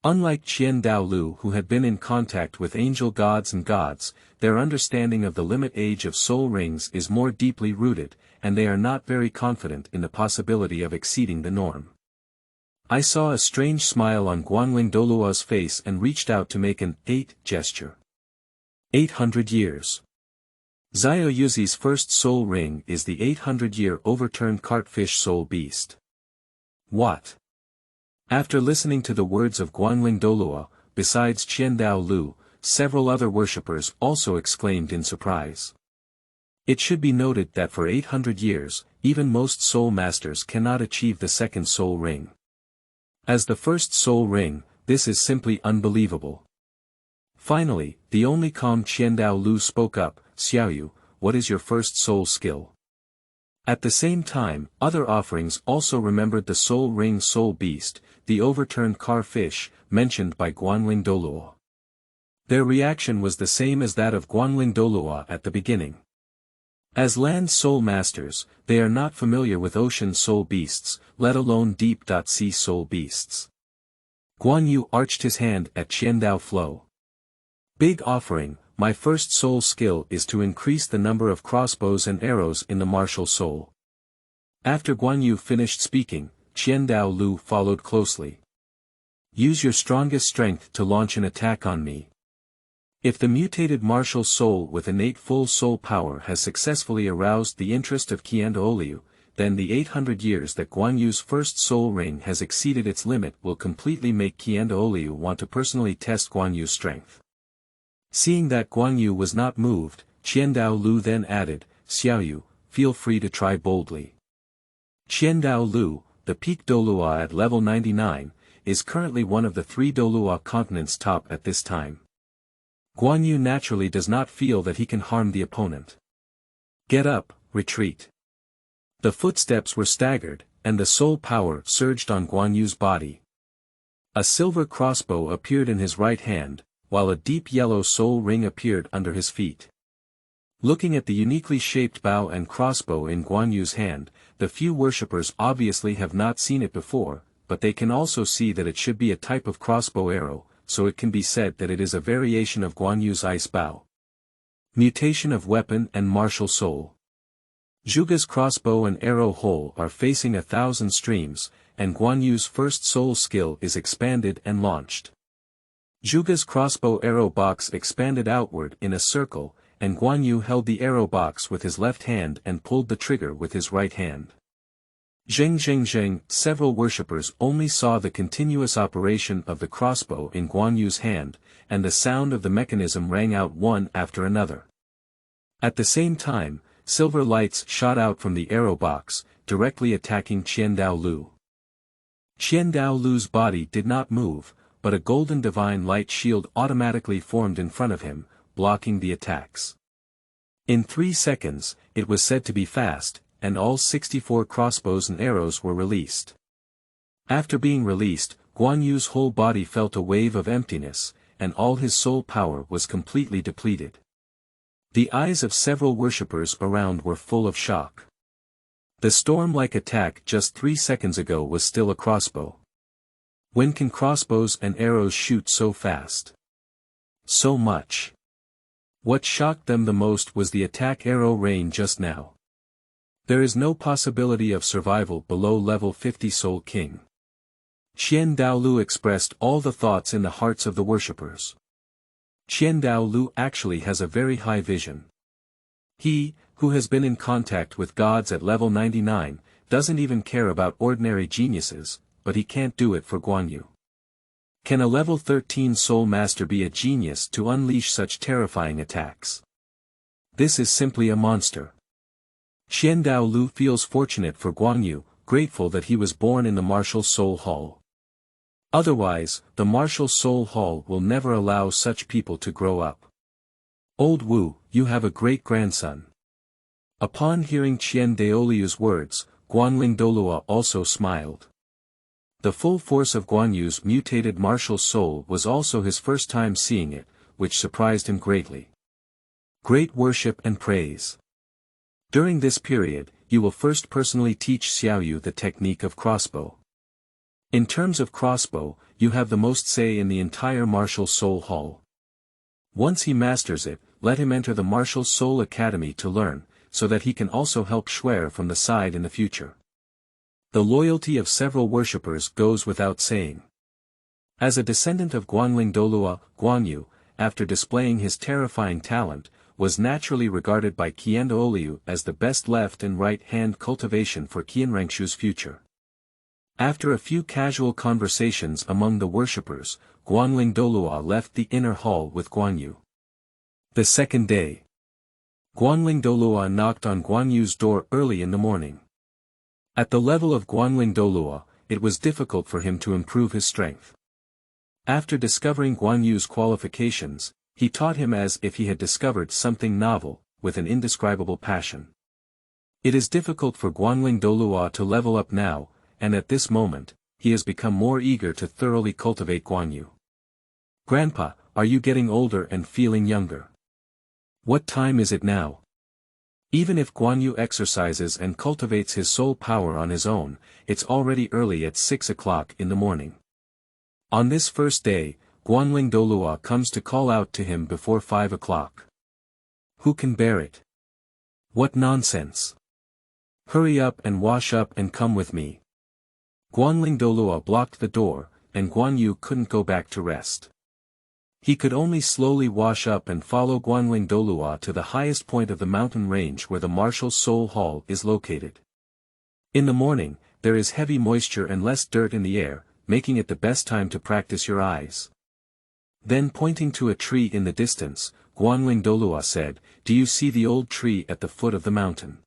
Unlike Douluo, who had been in contact with angel gods and gods, their understanding of the limit age of soul rings is more deeply rooted, and they are not very confident in the possibility of exceeding the norm. I saw a strange smile on Douluo's face and reached out to make an 8 gesture. 800 years. Xiaoyu's first soul ring is the 800-year overturned cartfish soul beast. What? After listening to the words of Douluo, besides Douluo, several other worshippers also exclaimed in surprise. It should be noted that for 800 years, even most soul masters cannot achieve the second soul ring. As the first soul ring, this is simply unbelievable. Finally, the only calm Douluo spoke up, Xiaoyu, what is your first soul skill? At the same time, other offerings also remembered the soul ring soul beast, the overturned car fish, mentioned by Douluo. Their reaction was the same as that of Douluo at the beginning. As land soul masters, they are not familiar with ocean soul beasts, let alone deep-sea soul beasts. Guangyu arched his hand at Flow. Big offering, my first soul skill is to increase the number of crossbows and arrows in the martial soul. After Guangyu finished speaking, Douluo followed closely. Use your strongest strength to launch an attack on me. If the mutated martial soul with innate full soul power has successfully aroused the interest of Douluo, then the 800 years that Guangyu's first soul ring has exceeded its limit will completely make Douluo want to personally test Guangyu's strength. Seeing that Guangyu was not moved, Douluo then added, Xiaoyu, feel free to try boldly. Douluo, the peak Douluo at level 99, is currently one of the 3 Douluo continents top at this time. Guangyu naturally does not feel that he can harm the opponent. Get up, retreat. The footsteps were staggered, and the soul power surged on Guanyu's body. A silver crossbow appeared in his right hand, while a deep yellow soul ring appeared under his feet. Looking at the uniquely shaped bow and crossbow in Guanyu's hand, the few worshippers obviously have not seen it before, but they can also see that it should be a type of crossbow arrow, so it can be said that it is a variation of Guanyu's ice bow. Mutation of weapon and martial soul. Zhuge's crossbow and arrow hole are facing 1,000 streams, and Guanyu's first soul skill is expanded and launched. Zhuge's crossbow arrow box expanded outward in a circle, and Guangyu held the arrow box with his left hand and pulled the trigger with his right hand. Zheng zheng zheng, several worshippers only saw the continuous operation of the crossbow in Guangyu's hand, and the sound of the mechanism rang out one after another. At the same time, silver lights shot out from the arrow box, directly attacking Douluo. Douluo's body did not move, but a golden divine light shield automatically formed in front of him, blocking the attacks. In 3 seconds, it was said to be fast, and all 64 crossbows and arrows were released. After being released, Guanyu's whole body felt a wave of emptiness, and all his soul power was completely depleted. The eyes of several worshippers around were full of shock. The storm-like attack just 3 seconds ago was still a crossbow. When can crossbows and arrows shoot so fast? So much. What shocked them the most was the attack arrow rain just now. There is no possibility of survival below level 50 Soul King. Douluo expressed all the thoughts in the hearts of the worshippers. Douluo actually has a very high vision. He, who has been in contact with gods at level 99, doesn't even care about ordinary geniuses, but he can't do it for Guangyu. Can a level 13 Soul Master be a genius to unleash such terrifying attacks? This is simply a monster. Douluo feels fortunate for Guangyu, grateful that he was born in the Martial Soul Hall. Otherwise, the Martial Soul Hall will never allow such people to grow up. Old Wu, you have a great-grandson. Upon hearing Douluo's words, Douluo also smiled. The full force of Guanyu's mutated martial soul was also his first time seeing it, which surprised him greatly. Great worship and praise. During this period, you will first personally teach Xiaoyu the technique of crossbow. In terms of crossbow, you have the most say in the entire Martial Soul Hall. Once he masters it, let him enter the Martial Soul Academy to learn, so that he can also help Shrek from the side in the future. The loyalty of several worshippers goes without saying. As a descendant of Douluo, Guangyu, after displaying his terrifying talent, was naturally regarded by Douluo as the best left and right hand cultivation for Qianrengshu's future. After a few casual conversations among the worshippers, Douluo left the inner hall with Guangyu. The second day. Douluo knocked on Guanyu's door early in the morning. At the level of Douluo, it was difficult for him to improve his strength. After discovering Guanyu's qualifications, he taught him as if he had discovered something novel, with an indescribable passion. It is difficult for Douluo to level up now, and at this moment, he has become more eager to thoroughly cultivate Guangyu. Grandpa, are you getting older and feeling younger? What time is it now? Even if Guangyu exercises and cultivates his soul power on his own, it's already early at 6 o'clock in the morning. On this first day, Douluo comes to call out to him before 5 o'clock. Who can bear it? What nonsense! Hurry up and wash up and come with me. Douluo blocked the door, and Guangyu couldn't go back to rest. He could only slowly wash up and follow Douluo to the highest point of the mountain range where the Martial Soul Hall is located. In the morning, there is heavy moisture and less dirt in the air, making it the best time to practice your eyes. Then pointing to a tree in the distance, Douluo said, "Do you see the old tree at the foot of the mountain?"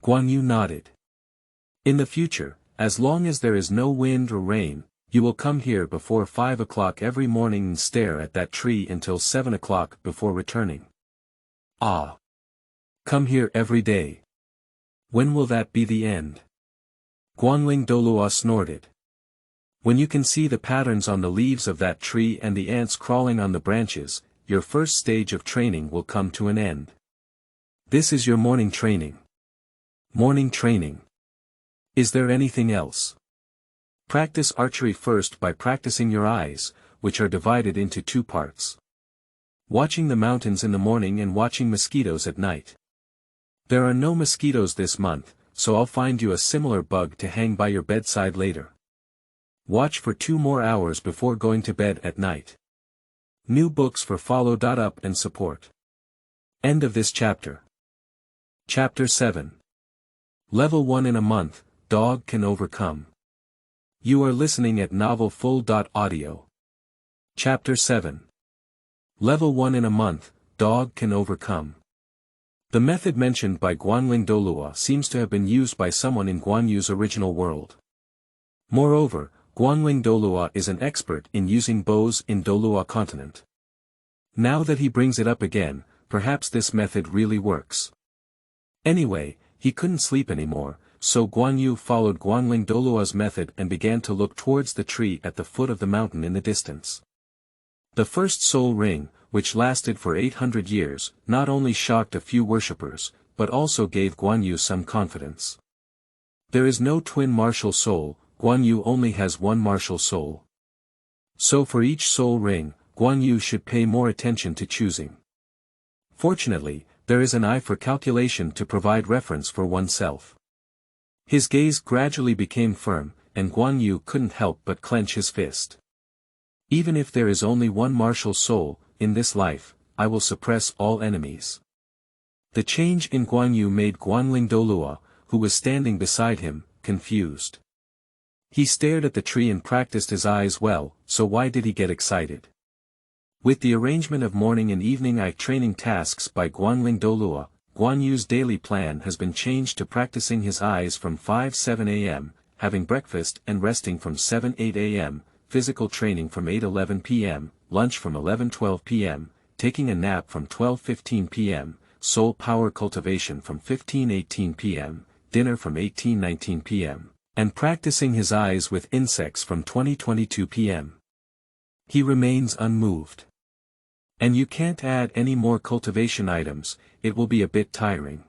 Guangyu nodded. In the future, as long as there is no wind or rain, you will come here before 5 o'clock every morning and stare at that tree until 7 o'clock before returning. Ah! Come here every day. When will that be the end? Douluo snorted. When you can see the patterns on the leaves of that tree and the ants crawling on the branches, your first stage of training will come to an end. This is your morning training. Morning training. Is there anything else? Practice archery first by practicing your eyes, which are divided into 2 parts. Watching the mountains in the morning and watching mosquitoes at night. There are no mosquitoes this month, so I'll find you a similar bug to hang by your bedside later. Watch for 2 more hours before going to bed at night. New books for follow.up and support. End of this chapter. Chapter 7. Level 1 in a month, dog can overcome. You are listening at novelfull.audio. Chapter 7. Level 1 in a month, dog can overcome. The method mentioned by Guanling Douluo seems to have been used by someone in Guanyu's original world. Moreover, Guanling Douluo is an expert in using bows in Douluo continent. Now that he brings it up again, perhaps this method really works. Anyway, he couldn't sleep anymore, so Guanyu followed Guanling Douluo's method and began to look towards the tree at the foot of the mountain in the distance. The first soul ring, which lasted for 800 years, not only shocked a few worshippers, but also gave Guanyu some confidence. There is no twin martial soul, Guanyu only has one martial soul. So for each soul ring, Guanyu should pay more attention to choosing. Fortunately, there is an eye for calculation to provide reference for oneself. His gaze gradually became firm, and Guanyu couldn't help but clench his fist. Even if there is only one martial soul, in this life, I will suppress all enemies. The change in Guanyu made Guanling Douluo, who was standing beside him, confused. He stared at the tree and practiced his eyes well, so why did he get excited? With the arrangement of morning and evening eye training tasks by Guanling Douluo, Guanyu's daily plan has been changed to practicing his eyes from 5-7 a.m., having breakfast and resting from 7-8 a.m., physical training from 8-11 p.m., lunch from 11-12 p.m., taking a nap from 12-15 p.m., soul power cultivation from 15-18 p.m., dinner from 18-19 p.m., and practicing his eyes with insects from 20-22 p.m. He remains unmoved. And you can't add any more cultivation items, it will be a bit tiring.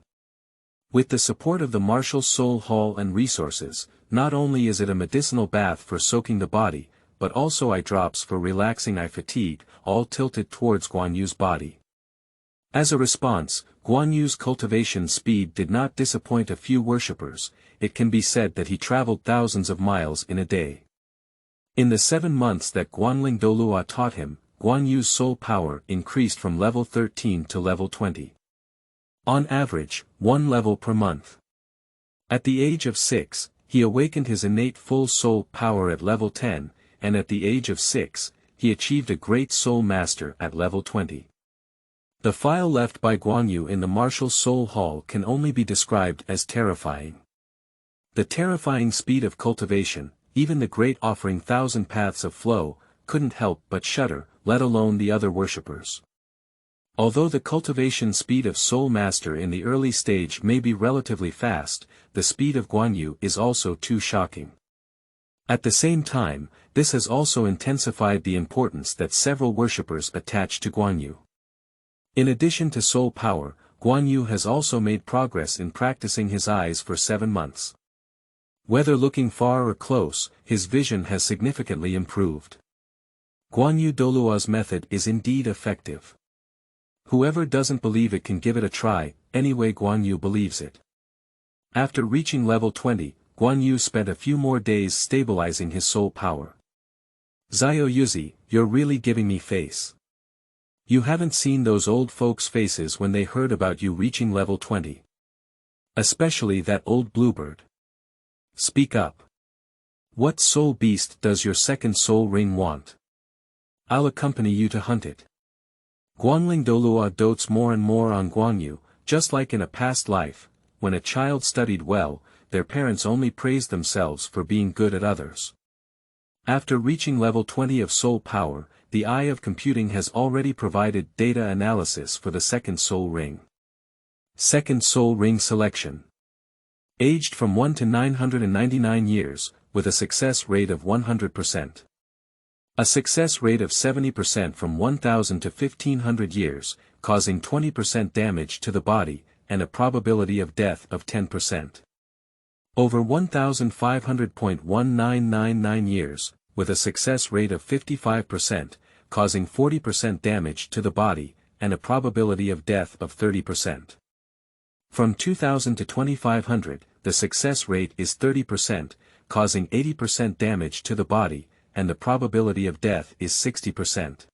With the support of the martial soul hall and resources, not only is it a medicinal bath for soaking the body, but also eye drops for relaxing eye fatigue, all tilted towards Guanyu's body. As a response, Guanyu's cultivation speed did not disappoint a few worshippers. It can be said that he traveled thousands of miles in a day. In the 7 months that Guanling Douluo taught him, Guanyu's soul power increased from level 13 to level 20. On average, 1 level per month. At the age of 6, he awakened his innate full soul power at level 10, and at the age of 6, he achieved a great soul master at level 20. The file left by Guanyu in the martial soul hall can only be described as terrifying. The terrifying speed of cultivation, even the great offering thousand paths of flow, couldn't help but shudder, let alone the other worshippers. Although the cultivation speed of Soul Master in the early stage may be relatively fast, the speed of Guanyu is also too shocking. At the same time, this has also intensified the importance that several worshippers attach to Guanyu. In addition to soul power, Guanyu has also made progress in practicing his eyes for 7 months. Whether looking far or close, his vision has significantly improved. Guanyu Douluo's method is indeed effective. Whoever doesn't believe it can give it a try, anyway Guanyu believes it. After reaching level 20, Guanyu spent a few more days stabilizing his soul power. Zio Yuzi, you're really giving me face. You haven't seen those old folks' faces when they heard about you reaching level 20. Especially that old bluebird. Speak up. What soul beast does your second soul ring want? I'll accompany you to hunt it. Guanling Douluo dotes more and more on Guanyu, just like in a past life, when a child studied well, their parents only praised themselves for being good at others. After reaching level 20 of soul power, the Eye of Computing has already provided data analysis for the second soul ring. Second soul ring selection. Aged from 1 to 999 years, with a success rate of 100%. A success rate of 70% from 1000 to 1500 years, causing 20% damage to the body, and a probability of death of 10%. Over 1500.1999 years, with a success rate of 55%, causing 40% damage to the body, and a probability of death of 30%. From 2000 to 2500, the success rate is 30%, causing 80% damage to the body, and the probability of death is 60%.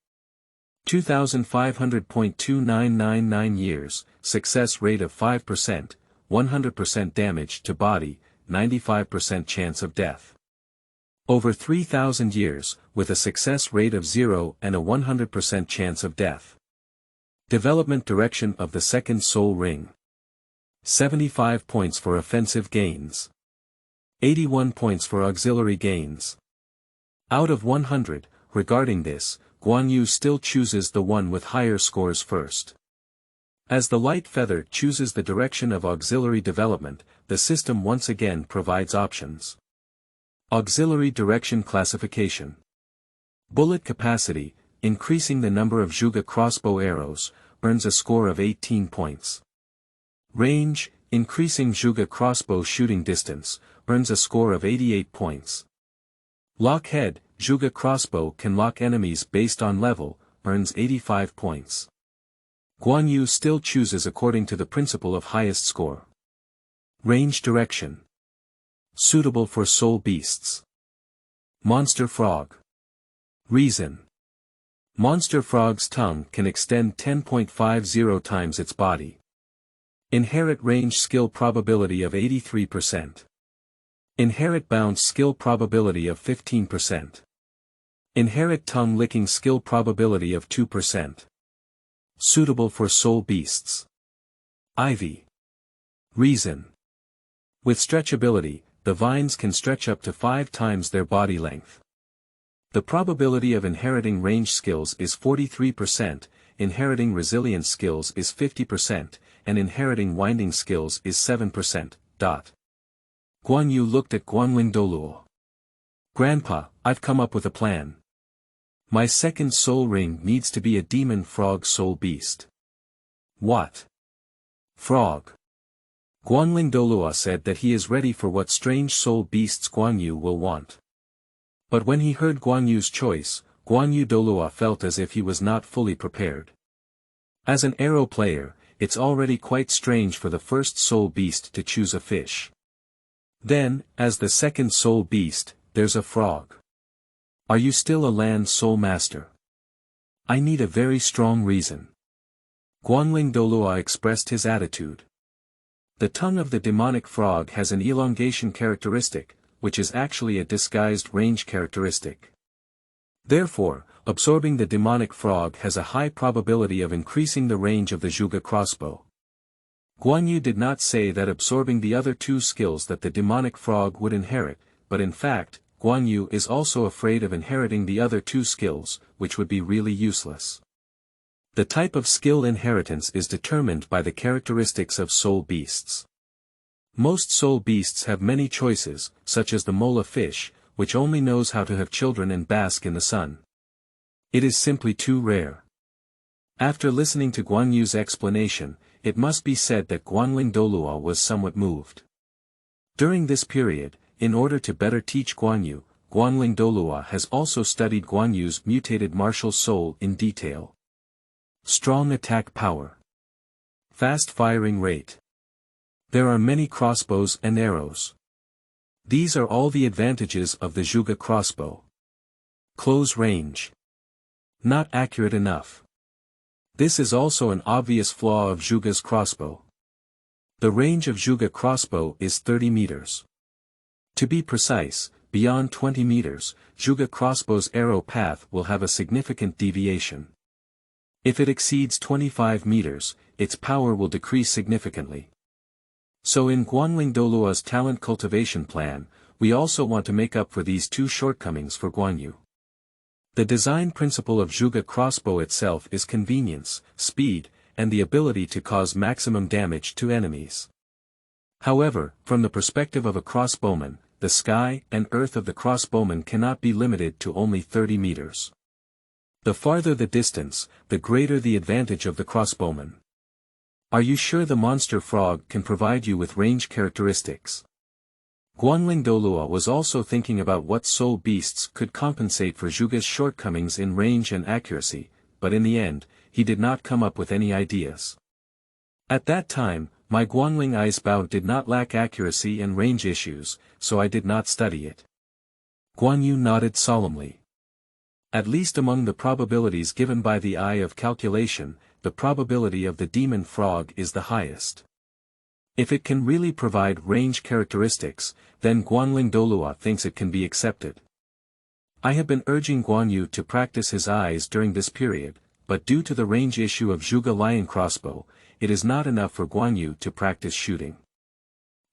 2500.2999 years, success rate of 5%, 100% damage to body, 95% chance of death. Over 3,000 years, with a success rate of 0 and a 100% chance of death. Development direction of the second soul ring. 75 points for offensive gains. 81 points for auxiliary gains. Out of 100, regarding this, Guangyu still chooses the one with higher scores first. As the light feather chooses the direction of auxiliary development, the system once again provides options. Auxiliary direction classification. Bullet capacity, increasing the number of Zhuge Crossbow arrows, earns a score of 18 points. Range, increasing Zhuge Crossbow shooting distance, earns a score of 88 points. Lock head, Zhuge Crossbow can lock enemies based on level, earns 85 points. Guangyu still chooses according to the principle of highest score. Range direction. Suitable for soul beasts. Monster frog. Reason. Monster frog's tongue can extend 10.50 times its body. Inherit range skill probability of 83%. Inherit bounce skill probability of 15%. Inherit tongue licking skill probability of 2%. Suitable for soul beasts. Ivy. Reason. With stretchability, the vines can stretch up to 5 times their body length. The probability of inheriting range skills is 43%, inheriting resilience skills is 50%, and inheriting winding skills is 7%. Guangyu looked at Guangling Douluo. Grandpa, I've come up with a plan. My second soul ring needs to be a demon frog soul beast. What? Frog. Guangling Douluo said that he is ready for what strange soul beasts Guangyu will want. But when he heard Guangyu's choice, Guangyu Douluo felt as if he was not fully prepared. As an arrow player, it's already quite strange for the first soul beast to choose a fish. Then, as the second soul beast, there's a frog. Are you still a land soul master? I need a very strong reason. Guangling Douluo expressed his attitude. The tongue of the demonic frog has an elongation characteristic, which is actually a disguised range characteristic. Therefore, absorbing the demonic frog has a high probability of increasing the range of the Zhuge Crossbow. Guangyu did not say that absorbing the other two skills that the demonic frog would inherit, but in fact, Guangyu is also afraid of inheriting the other two skills, which would be really useless. The type of skill inheritance is determined by the characteristics of soul beasts. Most soul beasts have many choices, such as the mola fish, which only knows how to have children and bask in the sun. It is simply too rare. After listening to Guangyu's explanation, it must be said that Guangling Douluo was somewhat moved. During this period, in order to better teach Guangyu, Guangling Douluo has also studied Guangyu's mutated martial soul in detail. Strong attack power. Fast firing rate. There are many crossbows and arrows. These are all the advantages of the Zhuge Crossbow. Close range. Not accurate enough. This is also an obvious flaw of Zhuge's crossbow. The range of Zhuge Crossbow is 30 meters. To be precise, beyond 20 meters, Zhuge Crossbow's arrow path will have a significant deviation. If it exceeds 25 meters, its power will decrease significantly. So in Guangling Douluo's talent cultivation plan, we also want to make up for these two shortcomings for Guangyu. The design principle of Zhuge Crossbow itself is convenience, speed, and the ability to cause maximum damage to enemies. However, from the perspective of a crossbowman, the sky and earth of the crossbowman cannot be limited to only 30 meters. The farther the distance, the greater the advantage of the crossbowman. Are you sure the monster frog can provide you with range characteristics? Guangling Douluo was also thinking about what soul beasts could compensate for Zhuge's shortcomings in range and accuracy, but in the end, he did not come up with any ideas. At that time, my Guangling Icebow did not lack accuracy and range issues, so I did not study it. Guangyu nodded solemnly. At least among the probabilities given by the eye of calculation, the probability of the demon frog is the highest. If it can really provide range characteristics, then Guanling Douluo thinks it can be accepted. I have been urging Guangyu to practice his eyes during this period, but due to the range issue of Zhuge Lion Crossbow, it is not enough for Guangyu to practice shooting.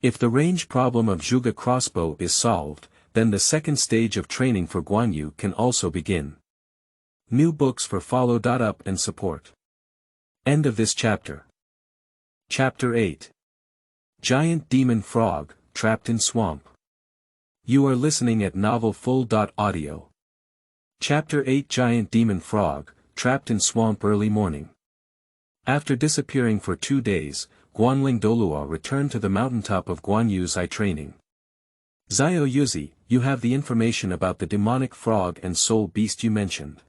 If the range problem of Zhuge Crossbow is solved, then the second stage of training for Guangyu can also begin. New books for follow.up and support. End of this chapter. Chapter 8. Giant Demon Frog, Trapped in Swamp. You are listening at novelfull.audio. Chapter 8 Giant Demon Frog, Trapped in Swamp Early Morning. After disappearing for 2 days, Guanling Douluo returned to the mountaintop of Guanyu's eye training. Xiao Yuzi, you have the information about the demonic frog and soul beast you mentioned.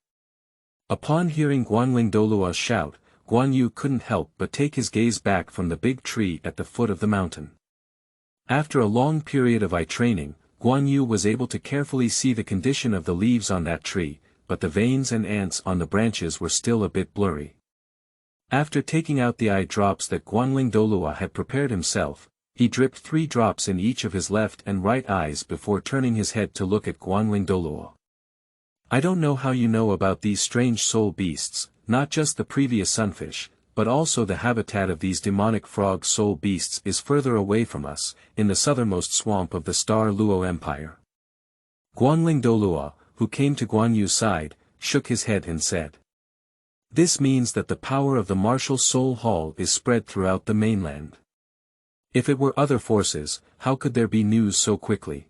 Upon hearing Guanling Douluo's shout, Guangyu couldn't help but take his gaze back from the big tree at the foot of the mountain. After a long period of eye training, Guangyu was able to carefully see the condition of the leaves on that tree, but the veins and ants on the branches were still a bit blurry. After taking out the eye drops that Guanling Douluo had prepared himself, he dripped 3 drops in each of his left and right eyes before turning his head to look at Guanling Douluo. I don't know how you know about these strange soul beasts, not just the previous sunfish, but also the habitat of these demonic frog soul beasts is further away from us, in the southernmost swamp of the Star Luo Empire. Guanling Douluo, who came to Guanyu's side, shook his head and said. This means that the power of the martial soul hall is spread throughout the mainland. If it were other forces, how could there be news so quickly?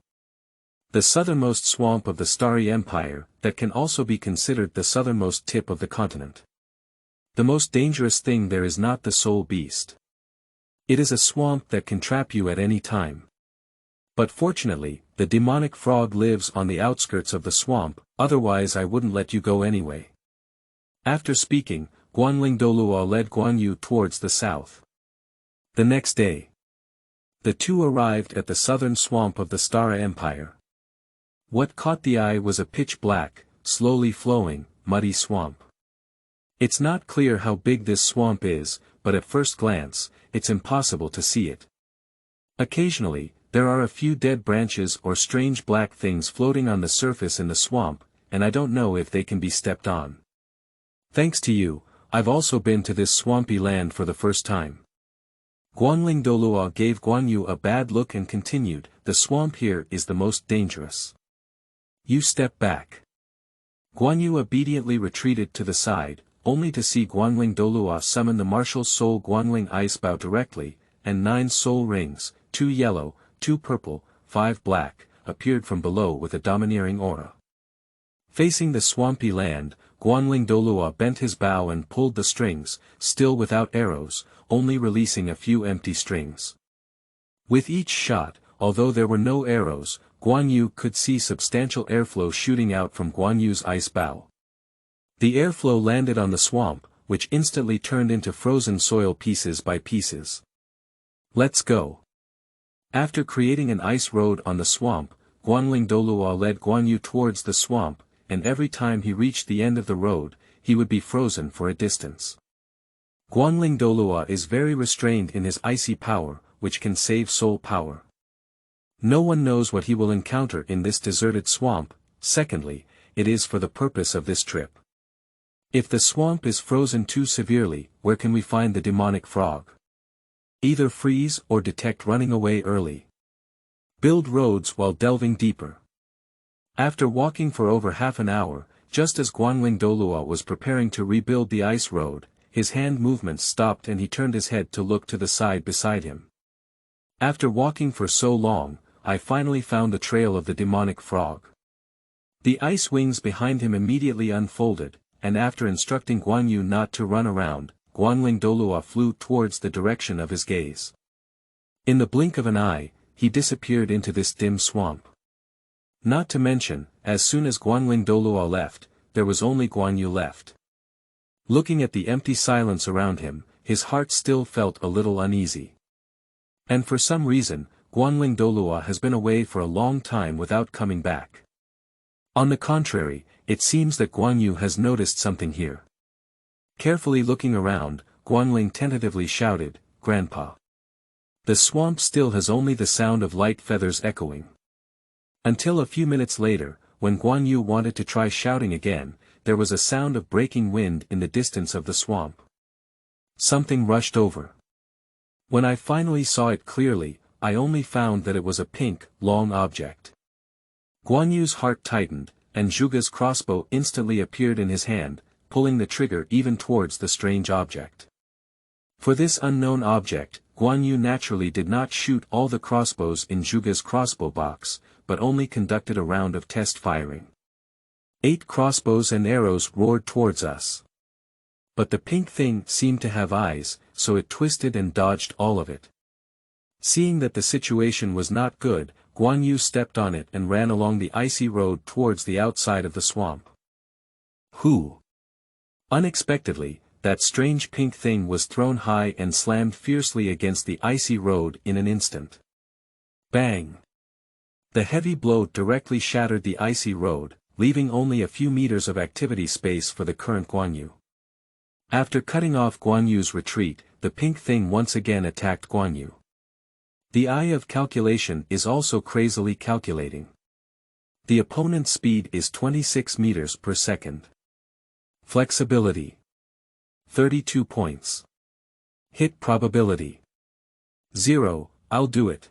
The southernmost swamp of the Starry Empire, that can also be considered the southernmost tip of the continent. The most dangerous thing there is not the soul beast. It is a swamp that can trap you at any time. But fortunately, the demonic frog lives on the outskirts of the swamp, otherwise I wouldn't let you go anyway. After speaking, Guanling Douluo led Guangyu towards the south. The next day, the two arrived at the southern swamp of the Stara Empire. What caught the eye was a pitch-black, slowly flowing, muddy swamp. It's not clear how big this swamp is, but at first glance, it's impossible to see it. Occasionally, there are a few dead branches or strange black things floating on the surface in the swamp, and I don't know if they can be stepped on. Thanks to you, I've also been to this swampy land for the first time. Guanling Douluo gave Guangyu a bad look and continued, the swamp here is the most dangerous. You step back. Guangyu obediently retreated to the side, only to see Guanling Douluo summon the martial soul Guanling Icebow directly, and 9 soul rings, 2 yellow, 2 purple, 5 black, appeared from below with a domineering aura. Facing the swampy land, Guanling Douluo bent his bow and pulled the strings, still without arrows, only releasing a few empty strings. With each shot, although there were no arrows, Guangyu could see substantial airflow shooting out from Guanyu's ice bow. The airflow landed on the swamp, which instantly turned into frozen soil pieces by pieces. Let's go. After creating an ice road on the swamp, Guanling Douluo led Guangyu towards the swamp, and every time he reached the end of the road, he would be frozen for a distance. Guanling Douluo is very restrained in his icy power, which can save soul power. No one knows what he will encounter in this deserted swamp. Secondly, it is for the purpose of this trip. If the swamp is frozen too severely, where can we find the demonic frog? Either freeze or detect running away early. Build roads while delving deeper. After walking for over half an hour, just as Guanling Douluo was preparing to rebuild the ice road, his hand movements stopped and he turned his head to look to the side beside him. After walking for so long, I finally found the trail of the demonic frog. The ice wings behind him immediately unfolded, and after instructing Guangyu not to run around, Guanling Douluo flew towards the direction of his gaze. In the blink of an eye, he disappeared into this dim swamp. Not to mention, as soon as Guanling Douluo left, there was only Guangyu left. Looking at the empty silence around him, his heart still felt a little uneasy. And for some reason, Guanling Douluo has been away for a long time without coming back. On the contrary, it seems that Guangyu has noticed something here. Carefully looking around, Guanling tentatively shouted, "Grandpa." The swamp still has only the sound of light feathers echoing. Until a few minutes later, when Guangyu wanted to try shouting again, there was a sound of breaking wind in the distance of the swamp. Something rushed over. When I finally saw it clearly, I only found that it was a pink, long object. Guanyu's heart tightened, and Zhuge's crossbow instantly appeared in his hand, pulling the trigger even towards the strange object. For this unknown object, Guangyu naturally did not shoot all the crossbows in Zhuge's crossbow box, but only conducted a round of test firing. 8 crossbows and arrows roared towards us. But the pink thing seemed to have eyes, so it twisted and dodged all of it. Seeing that the situation was not good, Guangyu stepped on it and ran along the icy road towards the outside of the swamp. Whoo! Unexpectedly, that strange pink thing was thrown high and slammed fiercely against the icy road in an instant. Bang! The heavy blow directly shattered the icy road, leaving only a few meters of activity space for the current Guangyu. After cutting off Guanyu's retreat, the pink thing once again attacked Guangyu. The eye of calculation is also crazily calculating. The opponent's speed is 26 meters per second. Flexibility. 32 points. Hit probability. 0, I'll do it.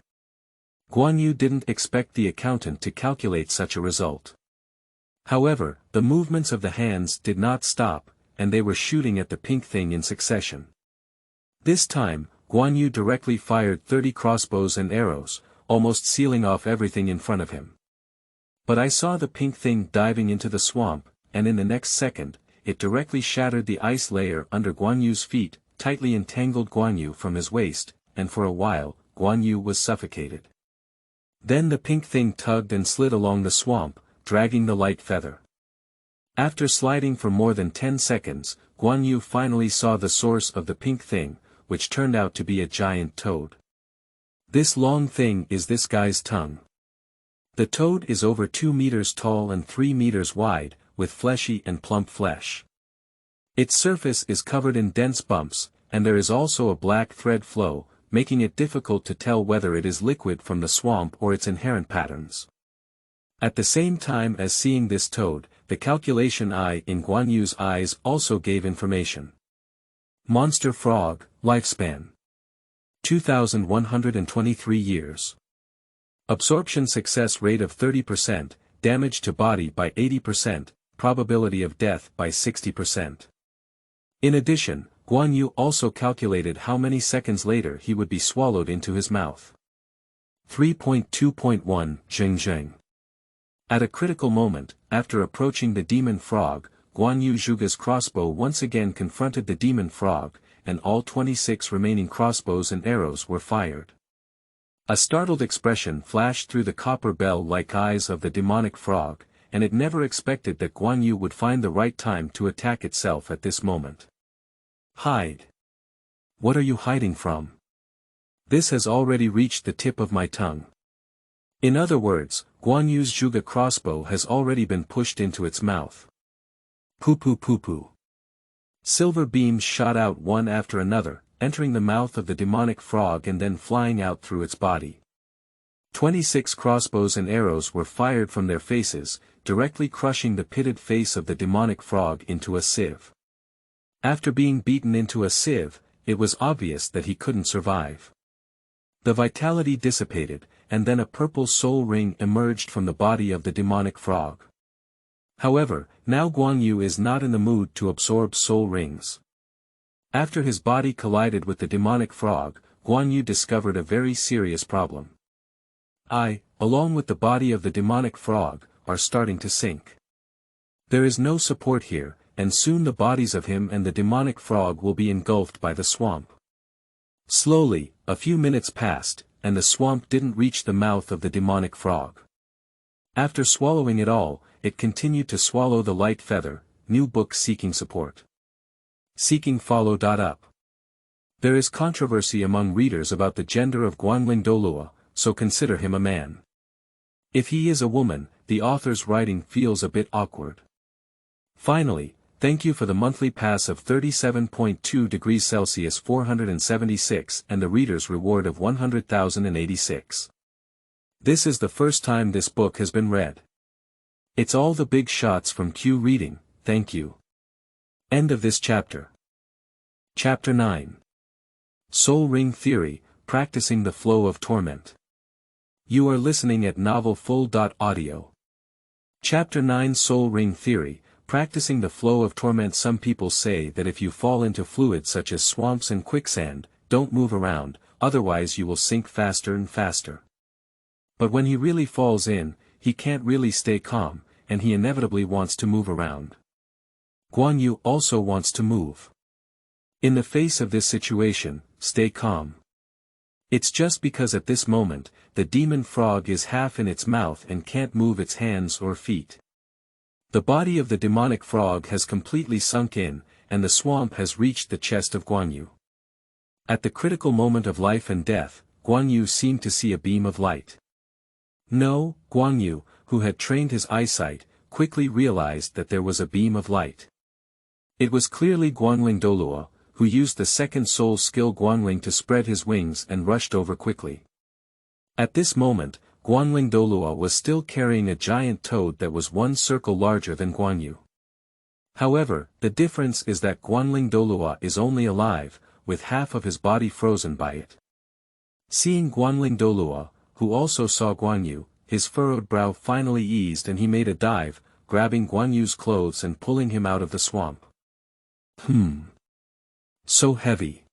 Guangyu didn't expect the accountant to calculate such a result. However, the movements of the hands did not stop, and they were shooting at the pink thing in succession. This time, Guangyu directly fired 30 crossbows and arrows, almost sealing off everything in front of him. But I saw the pink thing diving into the swamp, and in the next second, it directly shattered the ice layer under Guanyu's feet, tightly entangled Guangyu from his waist, and for a while, Guangyu was suffocated. Then the pink thing tugged and slid along the swamp, dragging the light feather. After sliding for more than 10 seconds, Guangyu finally saw the source of the pink thing, which turned out to be a giant toad. This long thing is this guy's tongue. The toad is over 2 meters tall and 3 meters wide, with fleshy and plump flesh. Its surface is covered in dense bumps, and there is also a black thread flow, making it difficult to tell whether it is liquid from the swamp or its inherent patterns. At the same time as seeing this toad, the calculation eye in Guanyu's eyes also gave information. Monster frog, lifespan. 2,123 years. Absorption success rate of 30%, damage to body by 80%, probability of death by 60%. In addition, Guangyu also calculated how many seconds later he would be swallowed into his mouth. 3.2.1 Zheng Zheng. At a critical moment, after approaching the demon frog, Guangyu Zhuge's crossbow once again confronted the demon frog, and all 26 remaining crossbows and arrows were fired. A startled expression flashed through the copper bell-like eyes of the demonic frog, and it never expected that Guangyu would find the right time to attack itself at this moment. Hide. What are you hiding from? This has already reached the tip of my tongue. In other words, Guanyu's Zhuge crossbow has already been pushed into its mouth. Poo-poo-poo-poo. Silver beams shot out one after another, entering the mouth of the demonic frog and then flying out through its body. 26 crossbows and arrows were fired from their faces, directly crushing the pitted face of the demonic frog into a sieve. After being beaten into a sieve, it was obvious that he couldn't survive. The vitality dissipated, and then a purple soul ring emerged from the body of the demonic frog. However, now Guangyu is not in the mood to absorb soul rings. After his body collided with the demonic frog, Guangyu discovered a very serious problem. I, along with the body of the demonic frog, are starting to sink. There is no support here, and soon the bodies of him and the demonic frog will be engulfed by the swamp. Slowly, a few minutes passed, and the swamp didn't reach the mouth of the demonic frog. After swallowing it all, it continued to swallow the light feather. New book seeking support. Seeking follow.up. There is controversy among readers about the gender of Guangling Douluo, so consider him a man. If he is a woman, the author's writing feels a bit awkward. Finally, thank you for the monthly pass of 37.2 degrees Celsius 476 and the reader's reward of 100,086. This is the first time this book has been read. It's all the big shots from Q reading, thank you. End of this chapter. Chapter 9. Soul Ring Theory, Practicing the Flow of Torment. You are listening at novelfull.audio. Chapter 9 Soul Ring Theory, Practicing the Flow of Torment. Some people say that if you fall into fluids such as swamps and quicksand, don't move around, otherwise you will sink faster and faster. But when he really falls in, he can't really stay calm, and he inevitably wants to move around. Guangyu also wants to move. In the face of this situation, stay calm. It's just because at this moment, the demon frog is half in its mouth and can't move its hands or feet. The body of the demonic frog has completely sunk in, and the swamp has reached the chest of Guangyu. At the critical moment of life and death, Guangyu seemed to see a beam of light. No, Guangyu, who had trained his eyesight, quickly realized that there was a beam of light. It was clearly Douluo, who used the second soul skill Guangling to spread his wings and rushed over quickly. At this moment, Douluo was still carrying a giant toad that was one circle larger than Guangyu. However, the difference is that Douluo is only alive, with half of his body frozen by it. Seeing Douluo, who also saw Guangyu, his furrowed brow finally eased and he made a dive, grabbing Guangyu's clothes and pulling him out of the swamp. So heavy.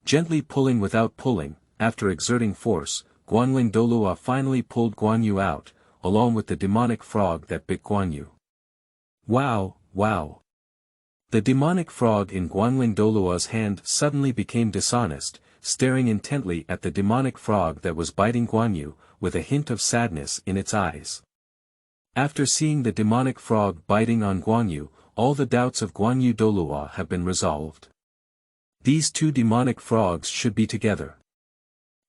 Gently pulling without pulling, after exerting force, Douluo finally pulled Guangyu out, along with the demonic frog that bit Guangyu. Wow, wow. The demonic frog in Douluo's hand suddenly became dishonest, staring intently at the demonic frog that was biting Guangyu, with a hint of sadness in its eyes. After seeing the demonic frog biting on Guangyu, all the doubts of Douluo have been resolved. These two demonic frogs should be together.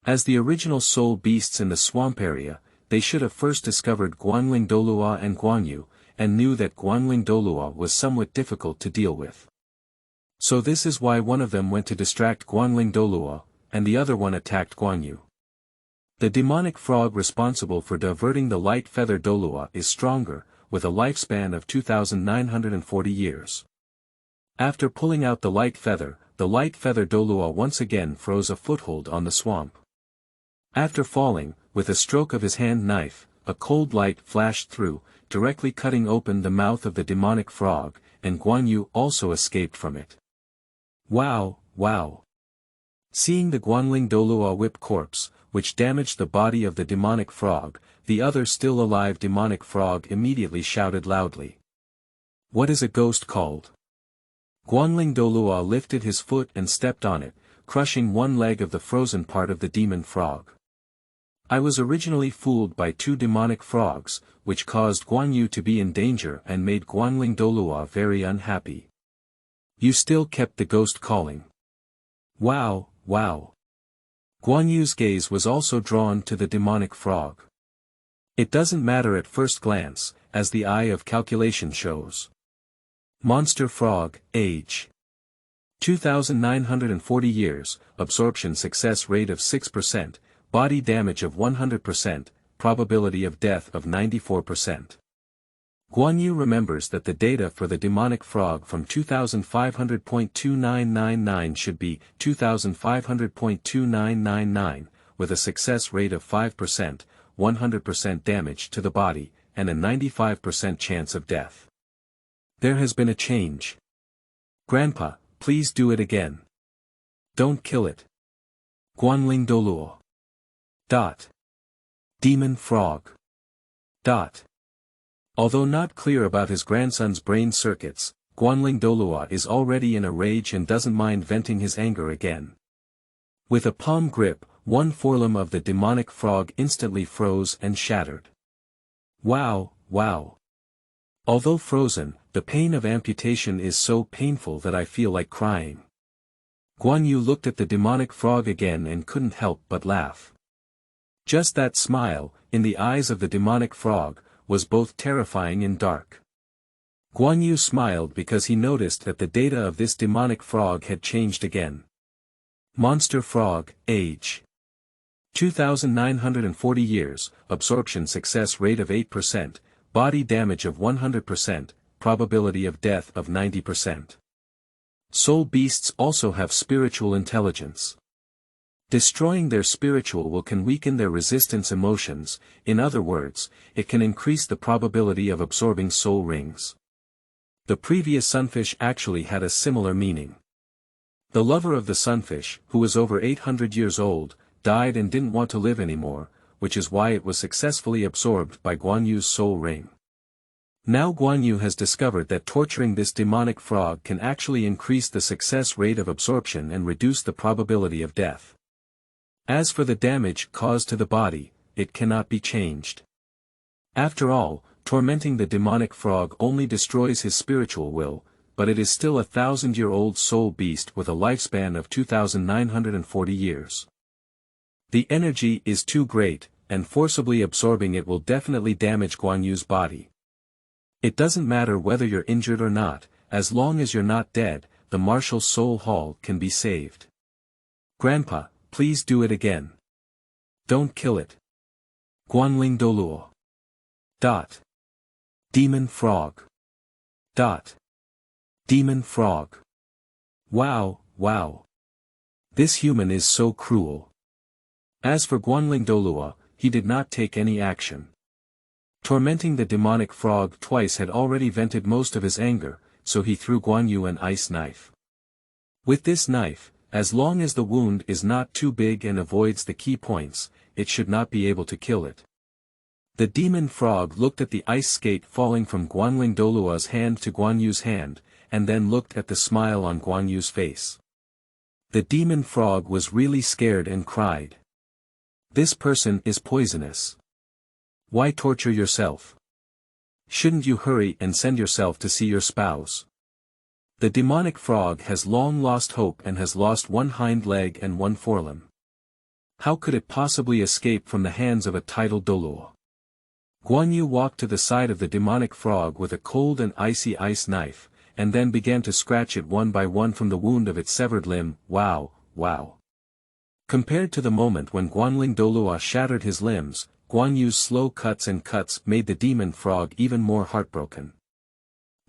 As the original soul beasts in the swamp area, they should have first discovered Douluo and Guangyu, and knew that Douluo was somewhat difficult to deal with. So this is why one of them went to distract Douluo, and the other one attacked Guangyu. The demonic frog responsible for diverting the light feather Douluo is stronger, with a lifespan of 2,940 years. After pulling out the light feather Douluo once again froze a foothold on the swamp. After falling, with a stroke of his hand knife, a cold light flashed through, directly cutting open the mouth of the demonic frog, and Guangyu also escaped from it. Wow, wow. Seeing the Douluo whip corpse, which damaged the body of the demonic frog, the other still alive demonic frog immediately shouted loudly. What is a ghost called? Douluo lifted his foot and stepped on it, crushing one leg of the frozen part of the demon frog. I was originally fooled by two demonic frogs, which caused Guangyu to be in danger and made Douluo very unhappy. You still kept the ghost calling. Wow, wow. Guangyu's gaze was also drawn to the demonic frog. It doesn't matter at first glance, as the eye of calculation shows. Monster frog, age 2,940 years, absorption success rate of 6%, body damage of 100%, probability of death of 94%. Guangyu remembers that the data for the demonic frog from 2500.2999 should be 2500.2999, with a success rate of 5%, 100% damage to the body, and a 95% chance of death. There has been a change. Grandpa, please do it again. Don't kill it. Douluo. Demon frog. Although not clear about his grandson's brain circuits, Douluo is already in a rage and doesn't mind venting his anger again. With a palm grip, one forelimb of the demonic frog instantly froze and shattered. Wow, wow. Although frozen, the pain of amputation is so painful that I feel like crying. Guangyu looked at the demonic frog again and couldn't help but laugh. Just that smile, in the eyes of the demonic frog, was both terrifying and dark. Guangyu smiled because he noticed that the data of this demonic frog had changed again. Monster frog, age 2,940 years, absorption success rate of 8%, body damage of 100%, probability of death of 90%. Soul beasts also have spiritual intelligence. Destroying their spiritual will can weaken their resistance emotions, in other words, it can increase the probability of absorbing soul rings. The previous sunfish actually had a similar meaning. The lover of the sunfish, who was over 800 years old, died and didn't want to live anymore, which is why it was successfully absorbed by Guanyu's soul ring. Now Guangyu has discovered that torturing this demonic frog can actually increase the success rate of absorption and reduce the probability of death. As for the damage caused to the body, it cannot be changed. After all, tormenting the demonic frog only destroys his spiritual will, but it is still a 1,000-year-old soul beast with a lifespan of 2,940 years. The energy is too great, and forcibly absorbing it will definitely damage Guanyu's body. It doesn't matter whether you're injured or not, as long as you're not dead, the martial soul hall can be saved. Grandpa, please do it again. Don't kill it. Guanling Douluo. Demon frog. Demon frog. Wow, wow. This human is so cruel. As for Guanling Douluo, he did not take any action. Tormenting the demonic frog twice had already vented most of his anger, so he threw Guangyu an ice knife. With this knife, as long as the wound is not too big and avoids the key points, it should not be able to kill it. The demon frog looked at the ice skate falling from Guanling Douluo's hand to Guanyu's hand, and then looked at the smile on Guanyu's face. The demon frog was really scared and cried. This person is poisonous. Why torture yourself? Shouldn't you hurry and send yourself to see your spouse? The demonic frog has long lost hope and has lost one hind leg and one forelimb. How could it possibly escape from the hands of a titled Douluo? Guangyu walked to the side of the demonic frog with a cold and icy ice knife, and then began to scratch it one by one from the wound of its severed limb. Wow, wow. Compared to the moment when Guanling Douluo shattered his limbs, Guanyu's slow cuts made the demon frog even more heartbroken.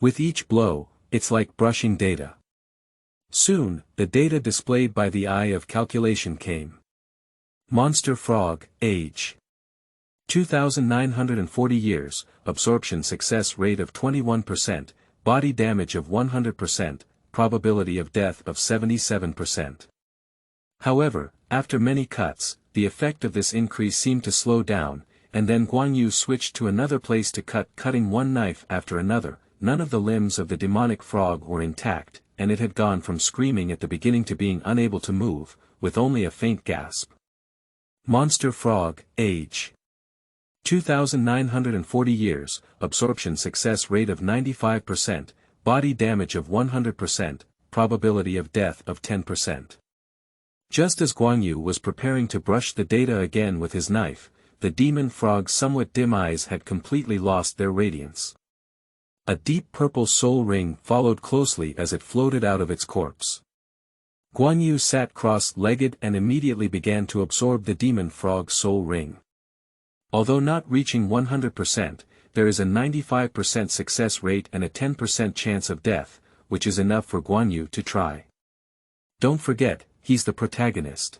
With each blow, it's like brushing data. Soon, the data displayed by the eye of calculation came. Monster frog, age 2,940 years, absorption success rate of 21%, body damage of 100%, probability of death of 77%. However, after many cuts, the effect of this increase seemed to slow down, and then Guangyu switched to another place to cutting one knife after another. None of the limbs of the demonic frog were intact, and it had gone from screaming at the beginning to being unable to move, with only a faint gasp. Monster frog, age 2,940 years, absorption success rate of 95%, body damage of 100%, probability of death of 10%. Just as Guangyu was preparing to brush the data again with his knife, the demon frog's somewhat dim eyes had completely lost their radiance. A deep purple soul ring followed closely as it floated out of its corpse. Guangyu sat cross-legged and immediately began to absorb the demon frog's soul ring. Although not reaching 100%, there is a 95% success rate and a 10% chance of death, which is enough for Guangyu to try. Don't forget, he's the protagonist.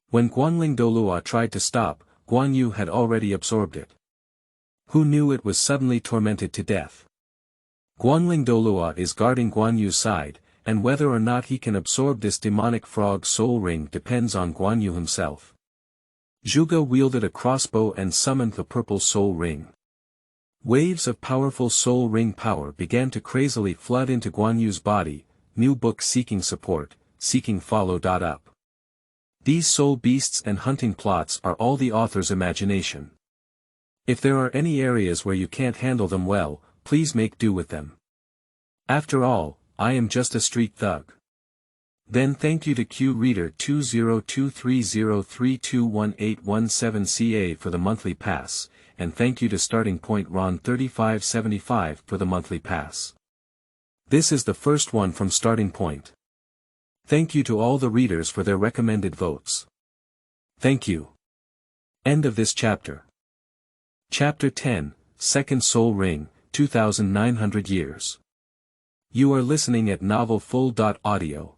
When Guanling Douluo tried to stop, Guangyu had already absorbed it. Who knew it was suddenly tormented to death? Guanling Douluo is guarding Guanyu's side, and whether or not he can absorb this demonic frog soul ring depends on Guangyu himself. Zhuge wielded a crossbow and summoned the purple soul ring. Waves of powerful soul ring power began to crazily flood into Guanyu's body. New book seeking support, seeking follow-up. These soul beasts and hunting plots are all the author's imagination. If there are any areas where you can't handle them well, please make do with them. After all, I am just a street thug. Then thank you to Q-Reader 20230321817CA for the monthly pass, and thank you to Starting Point Ron 3575 for the monthly pass. This is the first one from Starting Point. Thank you to all the readers for their recommended votes. Thank you. End of this chapter. Chapter 10, Second Soul Ring, 2900 Years. You are listening at novelfull.audio.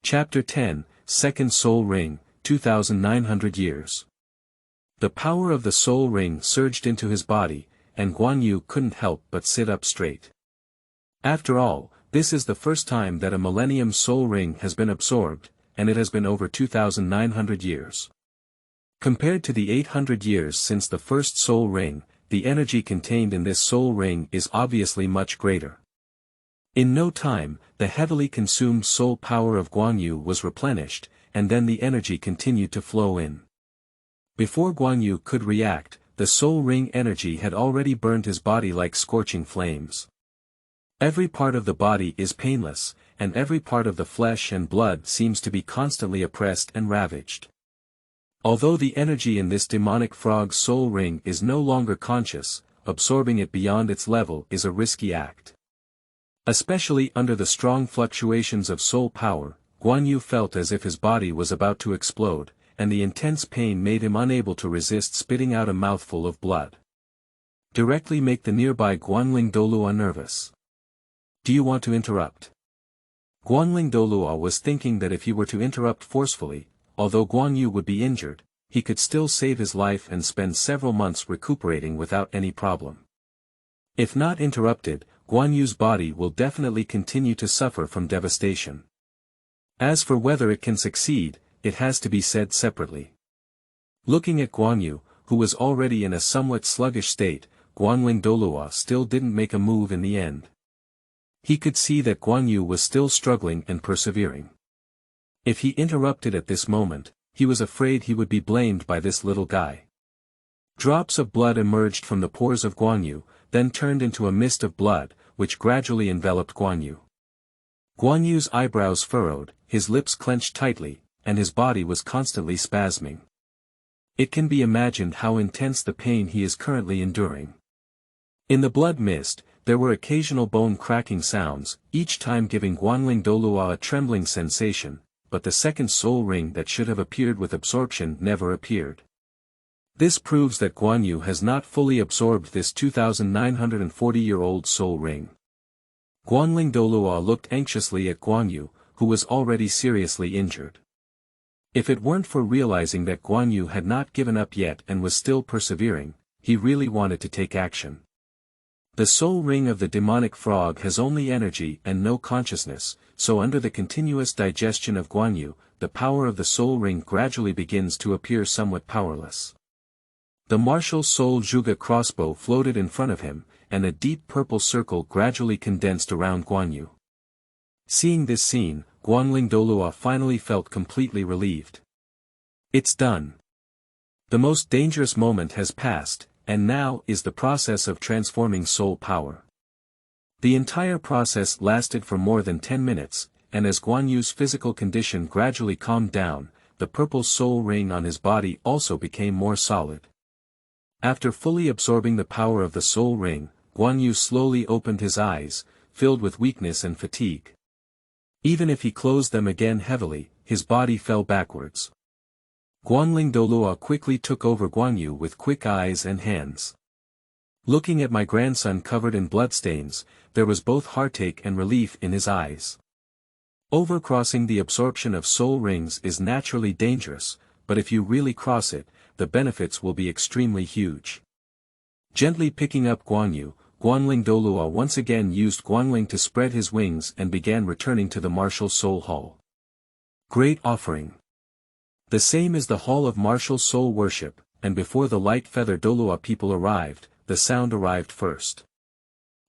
Chapter 10, Second Soul Ring, 2900 Years. The power of the soul ring surged into his body, and Guangyu couldn't help but sit up straight. After all, this is the first time that a millennium soul ring has been absorbed, and it has been over 2900 years. Compared to the 800 years since the first soul ring, the energy contained in this soul ring is obviously much greater. In no time, the heavily consumed soul power of Guangyu was replenished, and then the energy continued to flow in. Before Guangyu could react, the soul ring energy had already burned his body like scorching flames. Every part of the body is painless, and every part of the flesh and blood seems to be constantly oppressed and ravaged. Although the energy in this demonic frog's soul ring is no longer conscious, absorbing it beyond its level is a risky act. Especially under the strong fluctuations of soul power, Guangyu felt as if his body was about to explode, and the intense pain made him unable to resist spitting out a mouthful of blood. Directly make the nearby Guangling Douluo nervous. Do you want to interrupt? Guangling Douluo was thinking that if he were to interrupt forcefully, although Guangyu would be injured, he could still save his life and spend several months recuperating without any problem. If not interrupted, Guanyu's body will definitely continue to suffer from devastation. As for whether it can succeed, it has to be said separately. Looking at Guangyu, who was already in a somewhat sluggish state, Guangling Douluo still didn't make a move in the end. He could see that Guangyu was still struggling and persevering. If he interrupted at this moment, he was afraid he would be blamed by this little guy. Drops of blood emerged from the pores of Guangyu, then turned into a mist of blood, which gradually enveloped Guangyu. Guanyu's eyebrows furrowed, his lips clenched tightly, and his body was constantly spasming. It can be imagined how intense the pain he is currently enduring. In the blood mist, there were occasional bone-cracking sounds, each time giving Guangling Douluo a trembling sensation, but the second soul ring that should have appeared with absorption never appeared. This proves that Guangyu has not fully absorbed this 2940-year-old soul ring. Guangling Douluo looked anxiously at Guangyu, who was already seriously injured. If it weren't for realizing that Guangyu had not given up yet and was still persevering, he really wanted to take action. The soul ring of the demonic frog has only energy and no consciousness, so under the continuous digestion of Guangyu, the power of the soul ring gradually begins to appear somewhat powerless. The martial soul Zhuge Crossbow floated in front of him, and a deep purple circle gradually condensed around Guangyu. Seeing this scene, Guangling Douluo finally felt completely relieved. It's done. The most dangerous moment has passed, and now is the process of transforming soul power. The entire process lasted for more than 10 minutes, and as Guanyu's physical condition gradually calmed down, the purple soul ring on his body also became more solid. After fully absorbing the power of the soul ring, Guangyu slowly opened his eyes, filled with weakness and fatigue. Even if he closed them again heavily, his body fell backwards. Guangling Douluo quickly took over Guangyu with quick eyes and hands. Looking at my grandson covered in bloodstains, there was both heartache and relief in his eyes. Overcrossing the absorption of soul rings is naturally dangerous, but if you really cross it, the benefits will be extremely huge. Gently picking up Guangyu, Guangling Douluo once again used Guangling to spread his wings and began returning to the martial soul hall. Great offering. The same is the hall of martial soul worship, and before the light feather Douluo people arrived, the sound arrived first.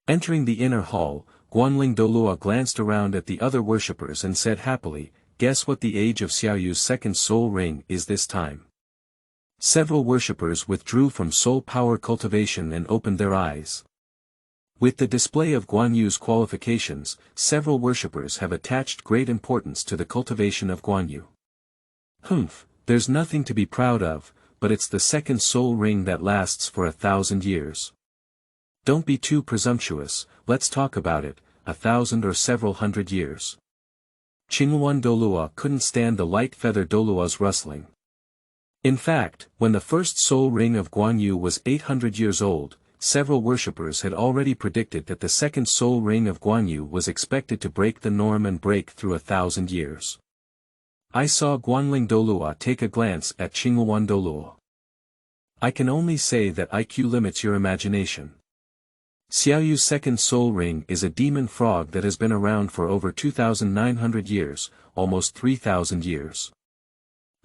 Entering the inner hall, Guangling Douluo glanced around at the other worshippers and said happily, "Guess what the age of Xiaoyu's second soul ring is this time?" Several worshippers withdrew from soul power cultivation and opened their eyes. With the display of Guanyu's qualifications, several worshippers have attached great importance to the cultivation of Guangyu. Humph, there's nothing to be proud of, but it's the second soul ring that lasts for 1,000 years. Don't be too presumptuous, let's talk about it, 1,000 or several hundred years. Qinghuan Douluo couldn't stand the light feather Douluo's rustling. In fact, when the first soul ring of Guangyu was 800 years old, several worshippers had already predicted that the second soul ring of Guangyu was expected to break the norm and break through 1,000 years. I saw Guangling Douluo take a glance at Qinghuan Douluo. I can only say that IQ limits your imagination. Xiaoyu's second soul ring is a demon frog that has been around for over 2,900 years, almost 3,000 years.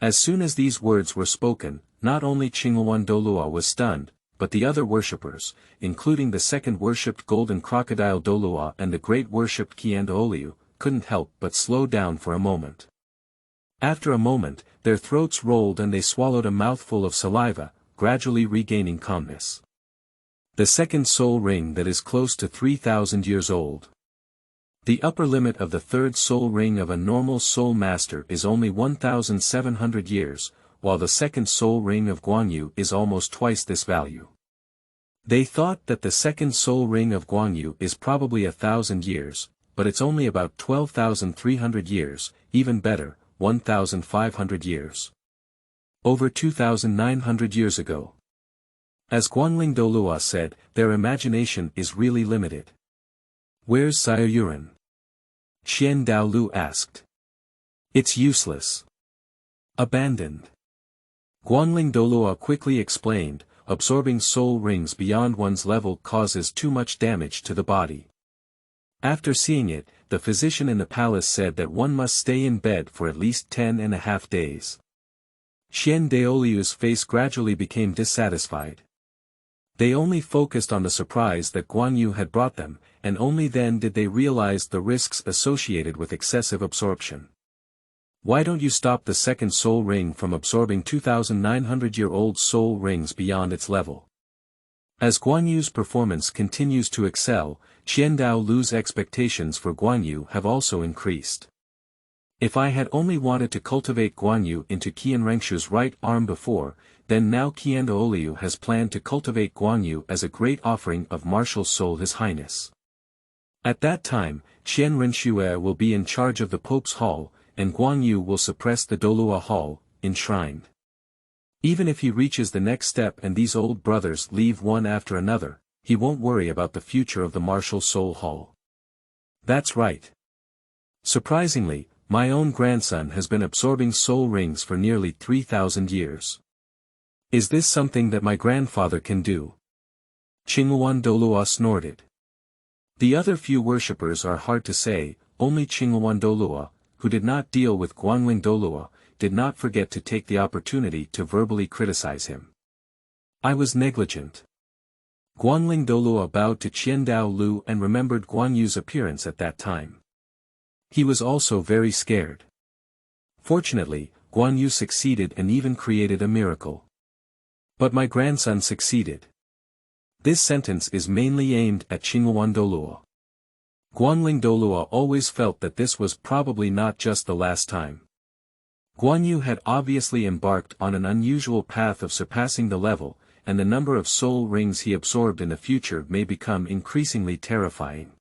As soon as these words were spoken, not only Qinghuan Douluo was stunned, but the other worshippers, including the second worshipped golden crocodile Douluo and the great worshipped Qian Douluo, couldn't help but slow down for a moment. After a moment, their throats rolled and they swallowed a mouthful of saliva, gradually regaining calmness. The second soul ring that is close to 3,000 years old. The upper limit of the third soul ring of a normal soul master is only 1,700 years, while the second soul ring of Guangyu is almost twice this value. They thought that the second soul ring of Guangyu is probably 1,000 years, but it's only about 12,300 years, even better, 1,500 years. Over 2,900 years ago. As Guangling Douluo said, their imagination is really limited. Where's Xiaoyuren? Qian Daolu asked. It's useless. Abandoned. Guangling Douluo quickly explained, absorbing soul rings beyond one's level causes too much damage to the body. After seeing it, the physician in the palace said that one must stay in bed for at least 10.5 days. Qian Daoliu's face gradually became dissatisfied. They only focused on the surprise that Guangyu had brought them, and only then did they realize the risks associated with excessive absorption. Why don't you stop the second soul ring from absorbing 2,900-year-old soul rings beyond its level? As Guangyu's performance continues to excel, Qian Daolu's expectations for Guangyu have also increased. If I had only wanted to cultivate Guangyu into Qian Rengshu's right arm before, then now Qian Daoliu has planned to cultivate Guangyu as a great offering of martial soul His Highness. At that time, Qian Renshue will be in charge of the Pope's Hall, and Guangyu will suppress the Douluo Hall, enshrined. Even if he reaches the next step and these old brothers leave one after another, he won't worry about the future of the martial soul hall. That's right. Surprisingly, my own grandson has been absorbing soul rings for nearly 3,000 years. Is this something that my grandfather can do? Qinghuan Douluo snorted. The other few worshippers are hard to say, only Qinghuan Douluo, who did not deal with Guangling Douluo, did not forget to take the opportunity to verbally criticize him. I was negligent. Guangling Douluo bowed to Qian Daolu and remembered Guangyu's appearance at that time. He was also very scared. Fortunately, Guangyu succeeded and even created a miracle. But my grandson succeeded. This sentence is mainly aimed at Qinghuan Douluo. Guangling Douluo always felt that this was probably not just the last time. Guangyu had obviously embarked on an unusual path of surpassing the level, and the number of soul rings he absorbed in the future may become increasingly terrifying.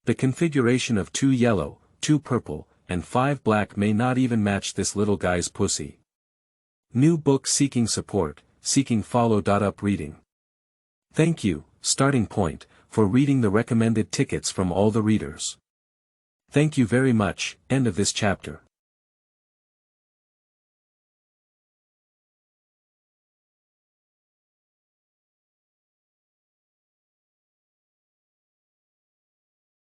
The configuration of 2 yellow, 2 purple, and 5 black may not even match this little guy's pussy. New book seeking support, seeking follow-up reading. Thank you, Starting Point, for reading the recommended tickets from all the readers. Thank you very much, end of this chapter.